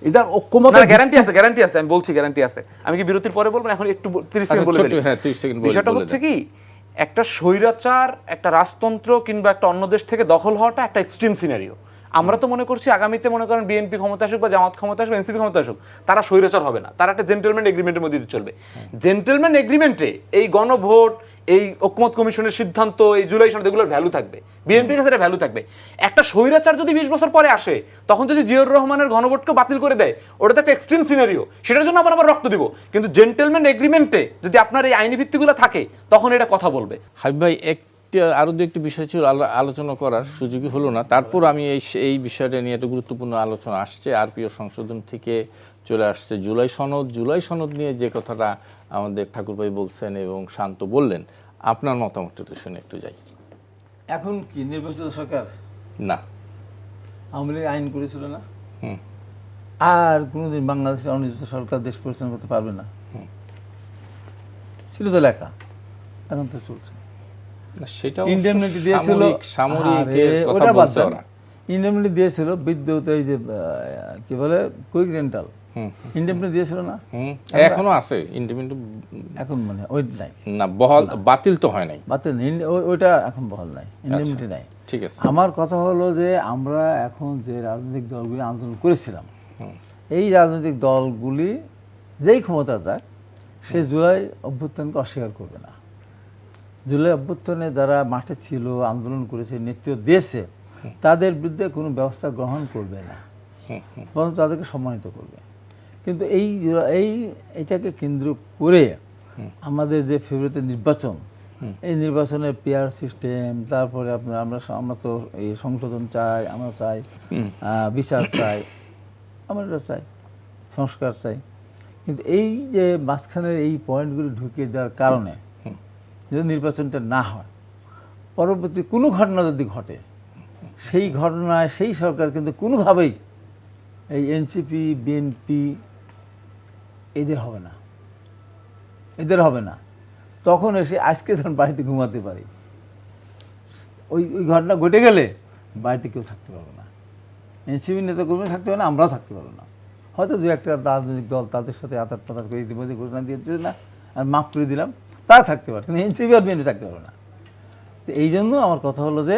এটা ঐক্যমত, গ্যারান্টি আছে, গ্যারান্টি আছে, আমি বলছি গ্যারান্টি আছে। আমি কি বিরতির পরে বলবো, এখন একটু 30 সেকেন্ড বলে দিই। হ্যাঁ 30 সেকেন্ড বলে। বিষয়টা হচ্ছে কি, একটা স্বৈরাচার একটা রাজতন্ত্র কিংবা একটা অন্য দেশ থেকে দখল হওয়াটা একটা এক্সট্রিম সিনারিও। আমরা তো মনে করছি আগামীতে মনে করেন বিএনপি ক্ষমতা আসুক বা জামাত ক্ষমতা আসুক, এনসিপি ক্ষমতা আসুক, তারা স্বৈরাচার হবে না, তারা একটা জেন্টলম্যান এগ্রিমেন্টের মধ্যে চলবে। জেন্টলম্যান এগ্রিমেন্টে এই গণভোট, এই ঐকমত্য কমিশনের সিদ্ধান্ত, এই জুলাই সনদ, এগুলোর ভ্যালু থাকবে, বিএনপির কাছে ভ্যালু থাকবে। একটা স্বৈরাচার যদি 20 বছর পরে আসে, তখন যদি জিয়াউর রহমানের ঘনভোটকে বাতিল করে দেয়, ওটা তো একটা এক্সট্রিম সিনারিও, সেটার জন্য আবার রক্ত দিব। কিন্তু জেন্টেলম্যান এগ্রিমেন্টে যদি আপনার এই আইনি ভিত্তিগুলো থাকে, তখন এটা কথা বলবে। হাবিব ভাই, আরো দু একটি বিষয় ছিল আলোচনা করার সুযোগই হলো না, তারপর আমি এই বিষয়টা নিয়ে একটা গুরুত্বপূর্ণ আলোচনা আসছে। আরপিও সংশোধন থেকে চলে আসছে জুলাই সনদ নিয়ে যে কথাটা আমাদের ঠাকুর ভাই বলছেন এবং শান্ত বললেন, আপনার মতামতটা শুনে একটু যাই। এখন কি নির্বাচিত সরকার? না, আওয়ামী লীগ আইন করেছিল না, হুম, আর কোনোদিন বাংলাদেশের অনির্বাচিত সরকার দেশ পরিচালনা করতে পারবে না, ছিল তো লেখা, এখন তো চলছে। সেটা ইন্ডেমনিটি দিয়েছিল, ওটা বাদ দেওয়া, ইন্ডেমনিটি দিয়েছিল বিদ্যুৎ, এই যে কি বলে কুইক রেন্টাল, ইন্ডেমনিটি দিয়েছিল না, এখনো আছে ইন্ডিপেন্ডেন্ট, এখন মানে ওই নাই, না বহাল, বাতিল তো হয় নাই, বাতিল নেই, ওইটা এখন বহাল নাই, ইন্ডেমনিটি নাই। ঠিক আছে, আমার কথা হলো যে আমরা এখন যে রাজনৈতিক দলগুলি আন্দোলন করেছিলাম, এই রাজনৈতিক দলগুলি যেই ক্ষমতা যাক, সে জুলাই অভ্যুত্থানকে অস্বীকার করবে না। জুলাই অভ্যুত্থানে যারা মাঠে ছিল, আন্দোলন করেছে, নেতৃত্ব দিয়েছে, তাদের বিরুদ্ধে কোনো ব্যবস্থা গ্রহণ করবে না, বরং তাদেরকে সম্মানিত করবে। কিন্তু এইটাকে কেন্দ্র করে আমাদের যে ফেব্রুয়ারিতে নির্বাচন, এই নির্বাচনের পিআর সিস্টেম, তারপরে আমরা তো এই সংশোধন চাই, আমরা চাই বিচার চাই, আমরা এটা চাই, সংস্কার চাই। কিন্তু এই যে মাঝখানের এই পয়েন্টগুলি ঢুকিয়ে দেওয়ার কারণে যদি নির্বাচনটা না হয়, পরবর্তী কোনো ঘটনা যদি ঘটে, সেই ঘটনায় সেই সরকার কিন্তু কোনোভাবেই এই এনসিপি, বিএনপি এদের হবে না। তখন এসে আজকে যখন বাড়িতে ঘুমাতে পারি, ওই ঘটনা ঘটে গেলে বাড়িতে কেউ থাকতে পারবে না, এনসিপি নেতাকর্মী থাকতে পারবে না, আমরাও থাকতে পারবো না। হয়তো দু একটা রাজনৈতিক দল তাদের সাথে আতার পাতার করে ইতিমধ্যে ঘোষণা দিয়েছে না, আর মাফ করে দিলাম, তারা থাকতে পারে, কিন্তু এনসিপি আর বিএনপি থাকতে পারবে না। তো এই জন্য আমার কথা হলো যে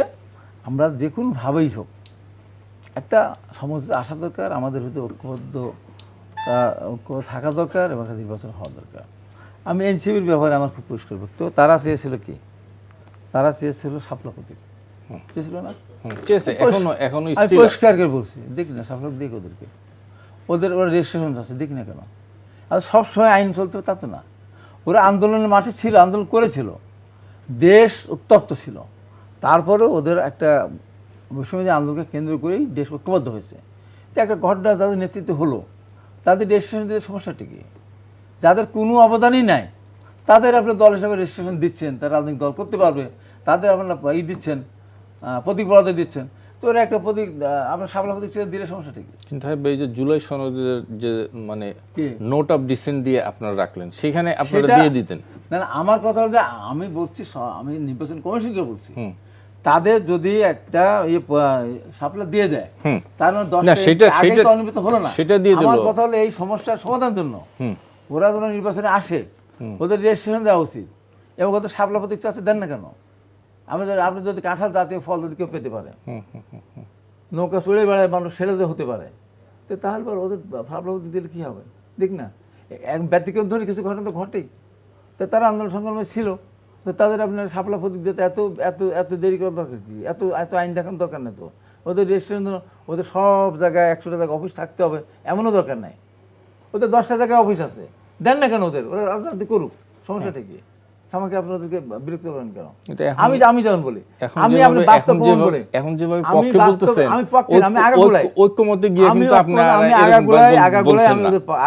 আমরা যে কোনোভাবেই হোক একটা সমঝোতা আসা দরকার, আমাদের ভিতরে ঐক্য থাকা দরকার এবং একটা নির্বাচন হওয়া দরকার। আমি এনসিপির ব্যাপারে আমার খুব পরিষ্কার বক্তব্য, তারা চেয়েছিল কি, তারা চেয়েছিল শাপলা প্রতীক, চেয়েছিল না, এখনো আমি পরিষ্কার করে বলছি, দেখি না শাপলা দিক ওদেরকে, ওরা রেজিস্ট্রেশন আছে, দেখি না কেন। আর সবসময় আইন চলতে তা তো না, ওরা আন্দোলনের মাঠে ছিল, আন্দোলন করেছিল, দেশ উত্তপ্ত ছিল, তারপরেও ওদের একটা বৈষম্য আন্দোলনকে কেন্দ্র করেই দেশ ঐক্যবদ্ধ হয়েছে। তো একটা ঘটনা তাদের নেতৃত্বে হলো, তাদের রেজিস্ট্রেশন দিতে সমস্যাটা কি? যাদের কোনো অবদানই নাই তাদের আপনার দল হিসাবে রেজিস্ট্রেশন দিচ্ছেন, তারা রাজনৈতিক দল করতে পারবে, তাদের আপনার দিচ্ছেন, প্রতীক বরাদ্দ দিচ্ছেন, তো ওরা একটা প্রতীক আপনার শাপলা প্রতীক দিলে সমস্যাটা কি? কিন্তু এই যে জুলাই সনদের যে মানে নোট অফ ডিসেন্ট দিয়ে আপনারা রাখলেন, সেখানে আপনারা দিয়ে দিতেন না। আমার কথা হলো যে আমি বলছি, আমি নির্বাচন কমিশনকে বলছি, তাদের যদি একটা শাপলা দিয়ে দেয়, তার মানে 10টা অনির্বাচিত হলো না, সেটা দিয়ে দিল। আমার কথা হলো এই সমস্যার সমাধানের জন্য ওরা যখন নির্বাচনে আসে, ওদের রেজিস্ট্রেশন দেওয়া উচিত, এবং ওদের শাপলা প্রতীক চাচ্ছে দেন না কেন? আপনি যদি কাঁঠাল জাতীয় ফল যদি কেউ পেতে পারে, নৌকা চড়ে বেড়ায় মানুষ, সেটা যদি হতে পারে, তো তাহলে ওদের শাপলা প্রতীক দিলে কী হবে? দেখ না, এক ব্যতিক্রম ধরে কিছু ঘটনা তো ঘটেই, তো তারা আন্দোলন সংগ্রামে ছিল, তো তাদের আপনার শাপলা প্রতীক দিতে এত এত এত দেরি করার দরকার কি? এত এত আইন দেখানোর দরকার নেই তো। ওদের রেজিস্ট্রেশন, ওদের সব জায়গায় 100টা জায়গায় অফিস থাকতে হবে এমনও দরকার নাই, ওদের 10টা জায়গায় অফিস আছে, দেন না কেন ওদের, ওরা রাজনীতি করুক, সমস্যাটা কি? আমাকে আপনাদেরকে বিরক্ত করেন কেন? আমি যেমন বলি, আমি বাস্তব বলি, এখন যেভাবে পক্ষে বলতেছেন, আমি পক্ষে, আমি আগাগোড়ায় ঐক্যমত্যে গিয়ে কিন্তু আপনারা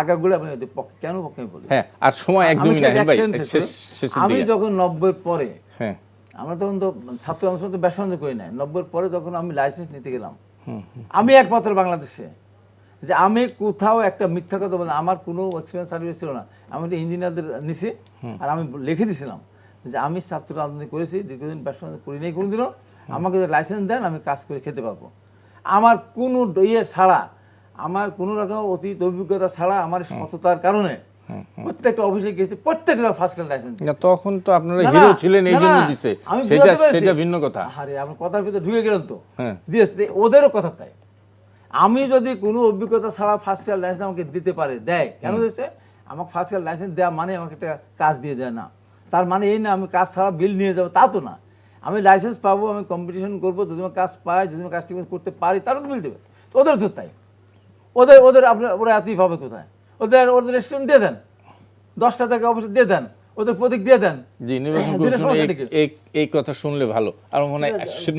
আগাগোড়ায় আমি ওদের পক্ষে, কেন পক্ষে বলি? হ্যাঁ, আর সময় একদমই নাই ভাই, আমি যখন 90-এর পরে, আমরা তখন তো ছাত্র আন্দোলন তো ব্যবসা করি নাই, 90-এর পরে যখন আমি লাইসেন্স নিতে গেলাম, আমি একমাত্র বাংলাদেশে যে আমি কোথাও একটা মিথ্যা কথা বলি, আমার কোনো এক্সপিরিয়েন্স সার্টিফিকেট ছিল না, আমি ইঞ্জিনিয়ারদের নিছি, আর আমি লিখে দিয়েছিলাম যে আমি ছাত্র রাজনীতি করেছি, দীর্ঘদিন ব্যবসা করি নাই কোনোদিনও, আমাকে যদি লাইসেন্স দেন আমি কাজ করে খেতে পারবো। আমার কোনো ছাড়া, আমার কোনো রকম অতীত অভিজ্ঞতা ছাড়া, আমার সততার কারণে প্রত্যেকটা অফিসে গিয়েছি, প্রত্যেকটা ফার্স্ট ক্লাস লাইসেন্স। তখন তো আপনারা হিরো ছিলেন, এই জন্য দিছে, সেটা ভিন্ন কথা। আরে আমার কথার ভিতরে ঢুকে গেলেন তো, দিয়েছে, ওদেরও কথা তাই। আমি যদি কোনো অভিজ্ঞতা ছাড়া ফার্স্ট ক্লাস লাইসেন্স আমাকে দিতে পারে, দেয়, কেন দিচ্ছে? আমাকে ফার্স্ট ক্লাস লাইসেন্স দেওয়া মানে আমাকে একটা কাজ দিয়ে দেয় না, তার মানে এই না আমি কাজ ছাড়া বিল নিয়ে যাবো, তা তো না। আমি লাইসেন্স পাবো, আমি কম্পিটিশন করবো, যদি আমি কাজ পাই, যদি আমি কাজ ঠিক মতো করতে পারি, তারও তো বিল দেবে। তো ওদের তো তাই, ওদের আপনার ওরা এতই পাবে কোথায়? ওদের রেস্টুরেন্ট দিয়ে দেন, 10টা টাকা অবশ্যই দিয়ে দেন, ওদের প্রতীক দিয়ে দেন। জি, নির্বাচন দিলে কমিশন সমস্যাটা কি? এই কথা শুনলে ভালো। আর মনে হয়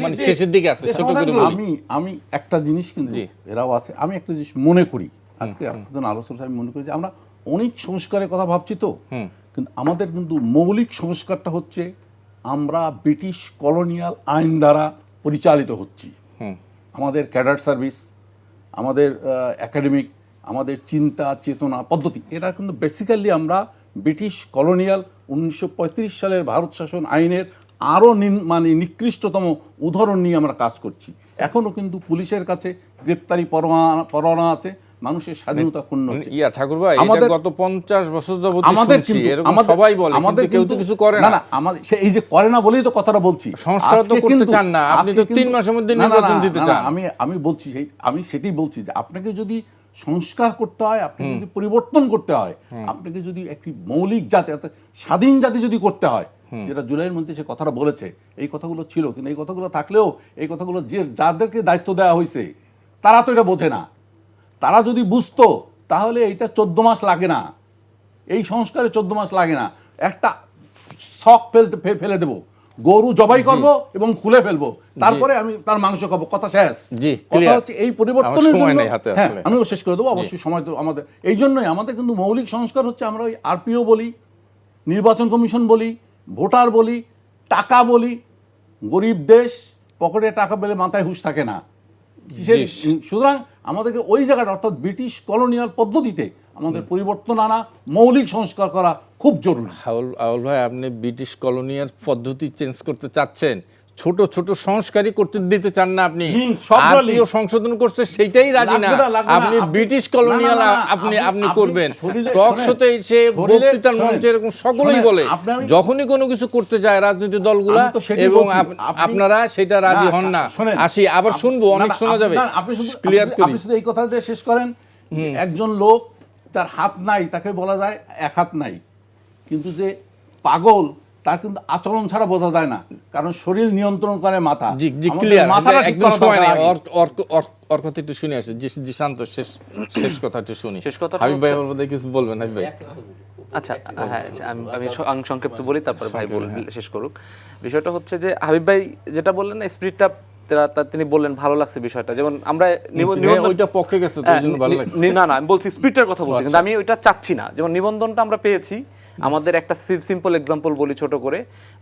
মানে শেষের দিকে আছে, ছোট করে বলি। আমি একটা জিনিস কিন্তু জি। এরাও আছে, আমি একটা জিনিস মনে করি, আজকে আপনাদের আলোচনা আমি মনে করি যে আমরা অনেক সংস্কারের কথা ভাবছি তো, কিন্তু আমাদের কিন্তু মৌলিক সংস্কারটা হচ্ছে আমরা ব্রিটিশ কলোনিয়াল আইন দ্বারা পরিচালিত হচ্ছি। আমাদের ক্যাডার সার্ভিস, আমাদের একাডেমিক, আমাদের চিন্তা চেতনা পদ্ধতি, এটা কিন্তু বেসিক্যালি আমরা ব্রিটিশ কলোনিয়াল 1935 সালের ভারত শাসন আইনের আরও মানে নিকৃষ্টতম উদাহরণ নিয়ে আমরা কাজ করছি। এখনও কিন্তু পুলিশের কাছে গ্রেপ্তারি পরোয়ানা আছে, মানুষের স্বাধীনতা ক্ষুণ্ণ হচ্ছে। ঠাকুর ভাই, আমাদের- গত 50 বছর যাবত আমাদের শুনছি, কিন্তু এরকম সবাই বলে, আমাদের কিন্তু কেউ তো কিন্তু- কিছু করে না না। না, আমাদের এই যে করে না বলেই তো কথাটা বলছি। সংস্কার তো আজকে করতে কিন্তু- চান না, আপনি তো আজকে 3 মাসের মধ্যে না, না, নির্বাচন না, দিতে না, চান। আমি বলছি, আমি সেটাই বলছি যে আপনাকে যদি সংস্কার করতে হয়, আপনাকে যদি পরিবর্তন করতে হয়, আপনাকে যদি একটি মৌলিক জাতি অর্থাৎ স্বাধীন জাতি যদি করতে হয়, যেটা জুলাইয়ের মধ্যে সে কথাটা বলেছে, এই কথাগুলো ছিল, কিন্তু এই কথাগুলো থাকলেও এই কথাগুলো যাদেরকে দায়িত্ব দেওয়া হয়েছে তারা তো এটা বোঝে না। তারা যদি বুঝতো তাহলে এটা 14 মাস লাগে না, এই সংস্কারে 14 মাস লাগে না। একটা শখ ফেলে দেবো, গরু জবাই করব এবং খুলে ফেলবো, তারপরে আমি তার মাংস খাবো, কথা শেষ। জি, কথা clear। হচ্ছে এই পরিবর্তনের আমার সময় জন্য, নেই হাতে হ্যাঁ আসলে। আমিও শেষ করে দেবো, অবশ্যই সময় তো আমাদের। এই জন্যই আমাদের কিন্তু মৌলিক সংস্কার হচ্ছে আমরা ওই আরপিও বলি, নির্বাচন কমিশন বলি, ভোটার বলি, টাকা বলি। গরিব দেশ, পকেটে টাকা পেলে মাথায় হুঁশ থাকে না। সুতরাং আমাদেরকে ওই জায়গাটা অর্থাৎ ব্রিটিশ কলোনিয়াল পদ্ধতিতে আমাদের পরিবর্তন আনা, মৌলিক সংস্কার করা খুব জরুরি। আউল ভাই, আপনি ব্রিটিশ কলোনিয়াল পদ্ধতি চেঞ্জ করতে চাচ্ছেন, ছোট ছোট সংস্কারই করতে দিতে চান না আপনি। আরপিও সংশোধন করছে সেইটাই রাজি না, আপনি ব্রিটিশ কলোনিয়াল আপনি করবেন। টক শোতে এসে বক্তৃতার মঞ্চে এরকম সকলেই বলে, যখনই কোনো কিছু করতে যায় রাজনৈতিক দলগুলা এবং আপনারা সেটা রাজি হন না। আসি আবার শুনবো, অনেক শোনা যাবে, ক্লিয়ার করি। আপনি শুধু এই কথাটা শেষ করেন। একজন লোক যার হাত নাই তাকে বলা যায় এক হাত নাই, কিন্তু যে পাগল তার কিন্তু আচরণ ছাড়া বোঝা যায় না, কারণ শরীর নিয়ন্ত্রণ করে মাথা। জি জি, আমাদের ক্লিয়ার, মাথাটা ঠিক একদম করা সময় নেই। দরকার। ওর কথা একটু শুনে আসে। জি শান্ত, শেষ কথাটা শুনি। শেষ কথাটা হাবিব ভাই হচ্ছে- আমার কিছু বলবেন। হাবিব ভাই, আচ্ছা, হ্যাঁ, আমি সংক্ষেপ্ত বলি, তারপরে ভাই শেষ করুক। বিষয়টা হচ্ছে যে হাবিব ভাই যেটা বললেন না, স্পিরিটটা তিনি বললেন, ভালো লাগছে বিষয়টা। যেমন আমরা ওইটা পক্ষে গেছে তো ওই জন্য ভালো লাগছে। না আমি বলছি স্পিরিটের কথা বলছি, কিন্তু আমি ওইটা চাচ্ছি না। যেমন নিবন্ধনটা আমরা পেয়েছি, আমাদের একটা সিম্পল এক্সাম্পল বলি ছোট করে,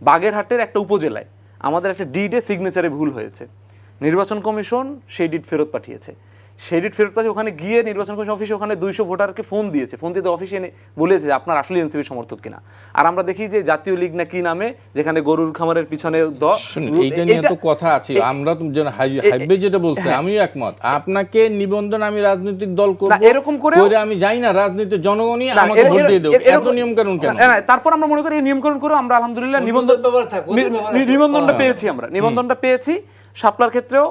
বাগেরহাটের একটা উপজেলায় আমাদের একটা ডিডে সিগনেচারে ভুল হয়েছে। নির্বাচন কমিশন সেই ডিড ফেরত পাঠিয়েছে। সেই ডিড ফেরত পাঠিয়ে ওখানে গিয়ে নির্বাচন কমিশন অফিসে ওখানে 200 ভোটারকে ফোন দিয়েছে। ফোন দিয়ে অফিসে এনে বলেছে যে আপনার আসলে এনসিপি সমর্থক কিনা। আর আমরা দেখি যে জাতীয় লীগ না কি নামে, যেখানে গরুর খামারের পিছনে এইটা নিয়ে তো কথা আছে। আমরা হাবিব যেটা বলছে আমিও একমত। আপনাকে নিবন্ধন আমি রাজনৈতিক দল করব, এরকম করে আমি যাই না, রাজনীতির জনগণই আমাকে ভোট দিয়ে দেবে, এত নিয়ম কানুন কেন? তারপর আমরা মনে করি এই নিয়মকরণ করে আমরা আলহামদুলিল্লাহ নিবন্ধনটা পেয়েছি। আমরা নিবন্ধনটা পেয়েছি। শাপলার ক্ষেত্রেও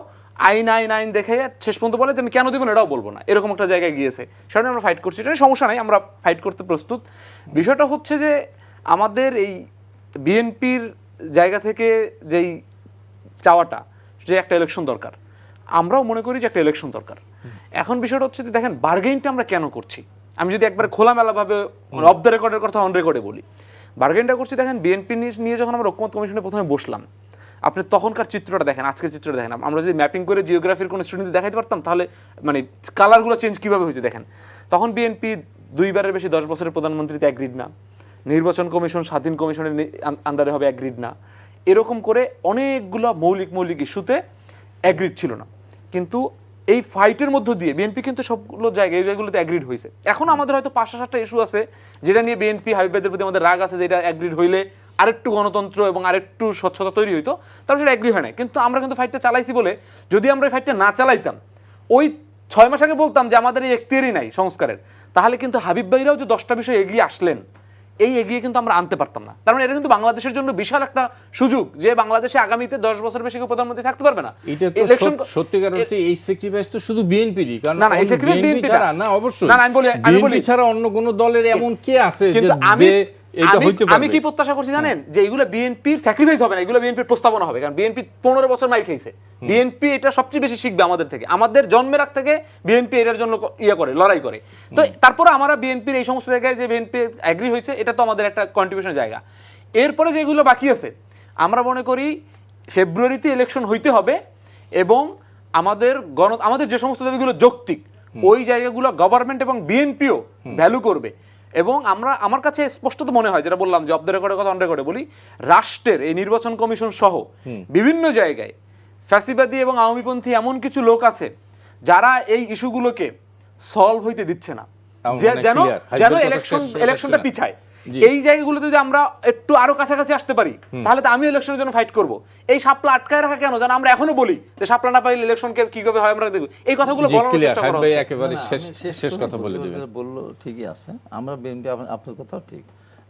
আইন দেখে শেষ পর্যন্ত বলে যে আমি কেন দিব না এটাও বলবো না, এরকম একটা জায়গায় গিয়েছে। সেটা আমরা ফাইট করছি, এটা সমস্যা নাই, আমরা ফাইট করতে প্রস্তুত। বিষয়টা হচ্ছে যে আমাদের এই বিএনপির জায়গা থেকে যেই চাওয়াটা যে একটা ইলেকশন দরকার, আমরাও মনে করি যে একটা ইলেকশন দরকার। এখন বিষয়টা হচ্ছে যে দেখেন বার্গেইনটা আমরা কেন করছি, আমি যদি একবার খোলামেলাভাবে অফ দ্য রেকর্ডের কথা অন রেকর্ডে বলি, বার্গেইনটা করছি। দেখেন বিএনপি নিয়ে যখন আমরা ঐক্যমত্য কমিশনে প্রথমে বসলাম, আপনি তখনকার চিত্রটা দেখেন, আজকের চিত্রটা দেখেন। আমরা যদি ম্যাপিং করে জিওগ্রাফির কোনো স্টুডেন্ট দেখাতে পারতাম, তাহলে মানে কালারগুলো চেঞ্জ কীভাবে হয়েছে দেখেন। তখন বিএনপি 2বারের বেশি 10 বছরের প্রধানমন্ত্রীতে অ্যাগ্রিড না, নির্বাচন কমিশন স্বাধীন কমিশনের আন্ডারে হবে অ্যাগ্রিড না, এরকম করে অনেকগুলো মৌলিক ইস্যুতে অ্যাগ্রিড ছিল না। কিন্তু এই ফাইটের মধ্য দিয়ে বিএনপি কিন্তু সবগুলো জায়গায় এগুলোতে অ্যাগ্রিড হয়েছে। এখন আমাদের হয়তো 5-7টা ইস্যু আছে যেটা নিয়ে বিএনপি হাবিব ভাইদের প্রতি আমাদের রাগ আছে, যেটা অ্যাগ্রিড হইলে আরেকটু গণতন্ত্র এবং আরেকটু স্বচ্ছতা তৈরি হইতো, তারপর সেটা অ্যাগ্রি হয় না। কিন্তু আমরা কিন্তু ফাইটটা চালাইছি বলে, যদি আমরা এই ফাইটটা না চালাইতাম, ওই 6 মাস আগে বলতাম যে আমাদের এই এখতিয়ারই নাই সংস্কারের, তাহলে কিন্তু হাবিব ভাইরাও যে 10টা বিষয় এগিয়ে আসলেন, এই এগিয়ে কিন্তু আমরা আনতে পারতাম না। তার মানে এটা কিন্তু বাংলাদেশের জন্য বিশাল একটা সুযোগ যে বাংলাদেশে আগামীতে 10 বছর বেশি কেউ প্রধানমন্ত্রী থাকতে পারবে না। এটা তো সত্যিকার অর্থে এই স্যাক্রিফাইস তো শুধু বিএনপিরই, কারণ না এই স্যাক্রিফাইস বিএনপি ছাড়া না, অবশ্যই না আমি বলি বিএনপি ছাড়া অন্য কোন দলের এমন কে আছে যে এটা হইতে পারবে। আমি কি প্রত্যাশা করছি জানেন, যে এগুলো বিএনপির স্যাক্রিফাইস হবে না, এগুলো বিএনপির প্রস্তাবনা হবে, কারণ বিএনপি 15 বছর মাইর খাইছে। বিএনপি এটা সবচেয়ে বেশি শিখবে আমাদের থেকে, আমাদের জন্মের আগ থেকে বিএনপি এটার জন্য লড়াই করে। তো তারপরে আমরা বিএনপির এই সমস্ত জায়গায় যে বিএনপি এগ্রি হয়েছে, এটা তো আমাদের একটা কন্ট্রিবিউশনের জায়গা। এরপরে যেগুলো বাকি আছে, আমরা মনে করি ফেব্রুয়ারিতে ইলেকশন হইতে হবে, এবং আমাদের যে সমস্ত দাবিগুলো যৌক্তিক, ওই জায়গাগুলো গভর্নমেন্ট এবং বিএনপিও ভ্যালু করবে। এবং আমার কাছে স্পষ্টত মনে হয়, যেটা বললাম যে অফ দ্য রেকর্ডের কথা অন রেকর্ডে বলি, রাষ্ট্রের এই নির্বাচন কমিশন সহ বিভিন্ন জায়গায় ফ্যাসিবাদী এবং আওয়ামীপন্থী এমন কিছু লোক আছে যারা এই ইস্যুগুলোকে সলভ হইতে দিচ্ছে না, যেন ইলেকশনটা পিছায়। এই জায়গাগুলো যদি আমরা একটু আরো কাছাকাছি আসতে পারি, তাহলে তো আমি ইলেকশনের জন্য ফাইট করব। এই শাপলা আটকায় রাখা কেন, যেন আমরা এখনো বলি যে শাপলা না পাইলে ইলেকশনকে কিভাবে হয় আমরা দেখব। এই কথাগুলো বলার চেষ্টা করা হচ্ছে। একেবারে শেষ কথা বলে দিবেন। বললো ঠিকই আছে, আমরা বিএনপি আপনার কথাও ঠিক,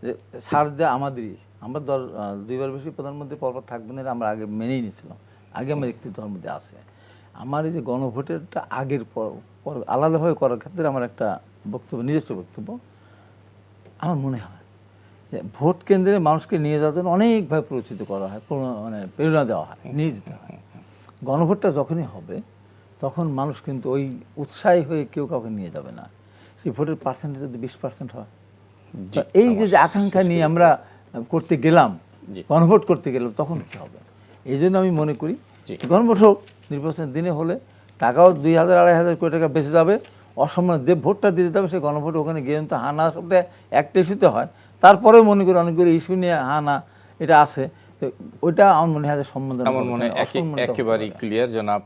যে ছাড় দেওয়া আমাদেরই, আমরা দুইবার বেশি প্রধানমন্ত্রী পরপর থাকবেন, এটা আমরা আগে মেনেই নিয়েছিলাম, আগে আমার ব্যক্তিত্বের মধ্যে আছে। আমার এই যে গণভোটেরটা আগের পর আলাদাভাবে করার ক্ষেত্রে আমার একটা বক্তব্য, নিজস্ব বক্তব্য, আমার মনে হয় যে ভোট কেন্দ্রে মানুষকে নিয়ে যাওয়ার জন্য অনেকভাবে প্ররোচিত করা হয়, মানে প্রেরণা দেওয়া হয়, নিয়ে যেতে হয়। গণভোটটা যখনই হবে তখন মানুষ কিন্তু ওই উৎসাহী হয়ে কেউ কাউকে নিয়ে যাবে না। সেই ভোটের পার্সেন্টেজ যদি 20% হয়, এই যে আকাঙ্ক্ষা নিয়ে আমরা করতে গেলাম, গণভোট করতে গেলাম, তখন কি হবে? এই জন্য আমি মনে করি গণভোট হোক, নির্বাচনের দিনে হলে টাকাও 2,000-2,500 কোটি টাকা বেঁচে যাবে, অসম্মান যে ভোটটা দিতে যাবে সেই গণভোট ওখানে গিয়ে তো হানা সবটা একটা ইস্যুতে হয়, তারপরেও মনে করি অনেকগুলো ইস্যু নিয়ে হানা এটা আছে, ওইটা আমার মনে হয় সম্মান, আমার মনে হয় একেবারেই ক্লিয়ার। জনাব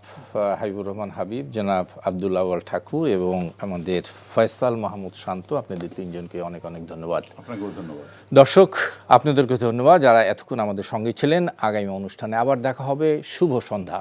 হাবিবুর রহমান হাবিব, জনাব আব্দুল্লাহ আওয়াল ঠাকুর এবং আমাদের ফয়সাল মাহমুদ শান্ত, আপনাদের তিনজনকে অনেক অনেক ধন্যবাদ। আপনাকেও ধন্যবাদ। দর্শক, আপনাদেরকে ধন্যবাদ যারা এতক্ষণ আমাদের সঙ্গে ছিলেন। আগামী অনুষ্ঠানে আবার দেখা হবে। শুভ সন্ধ্যা।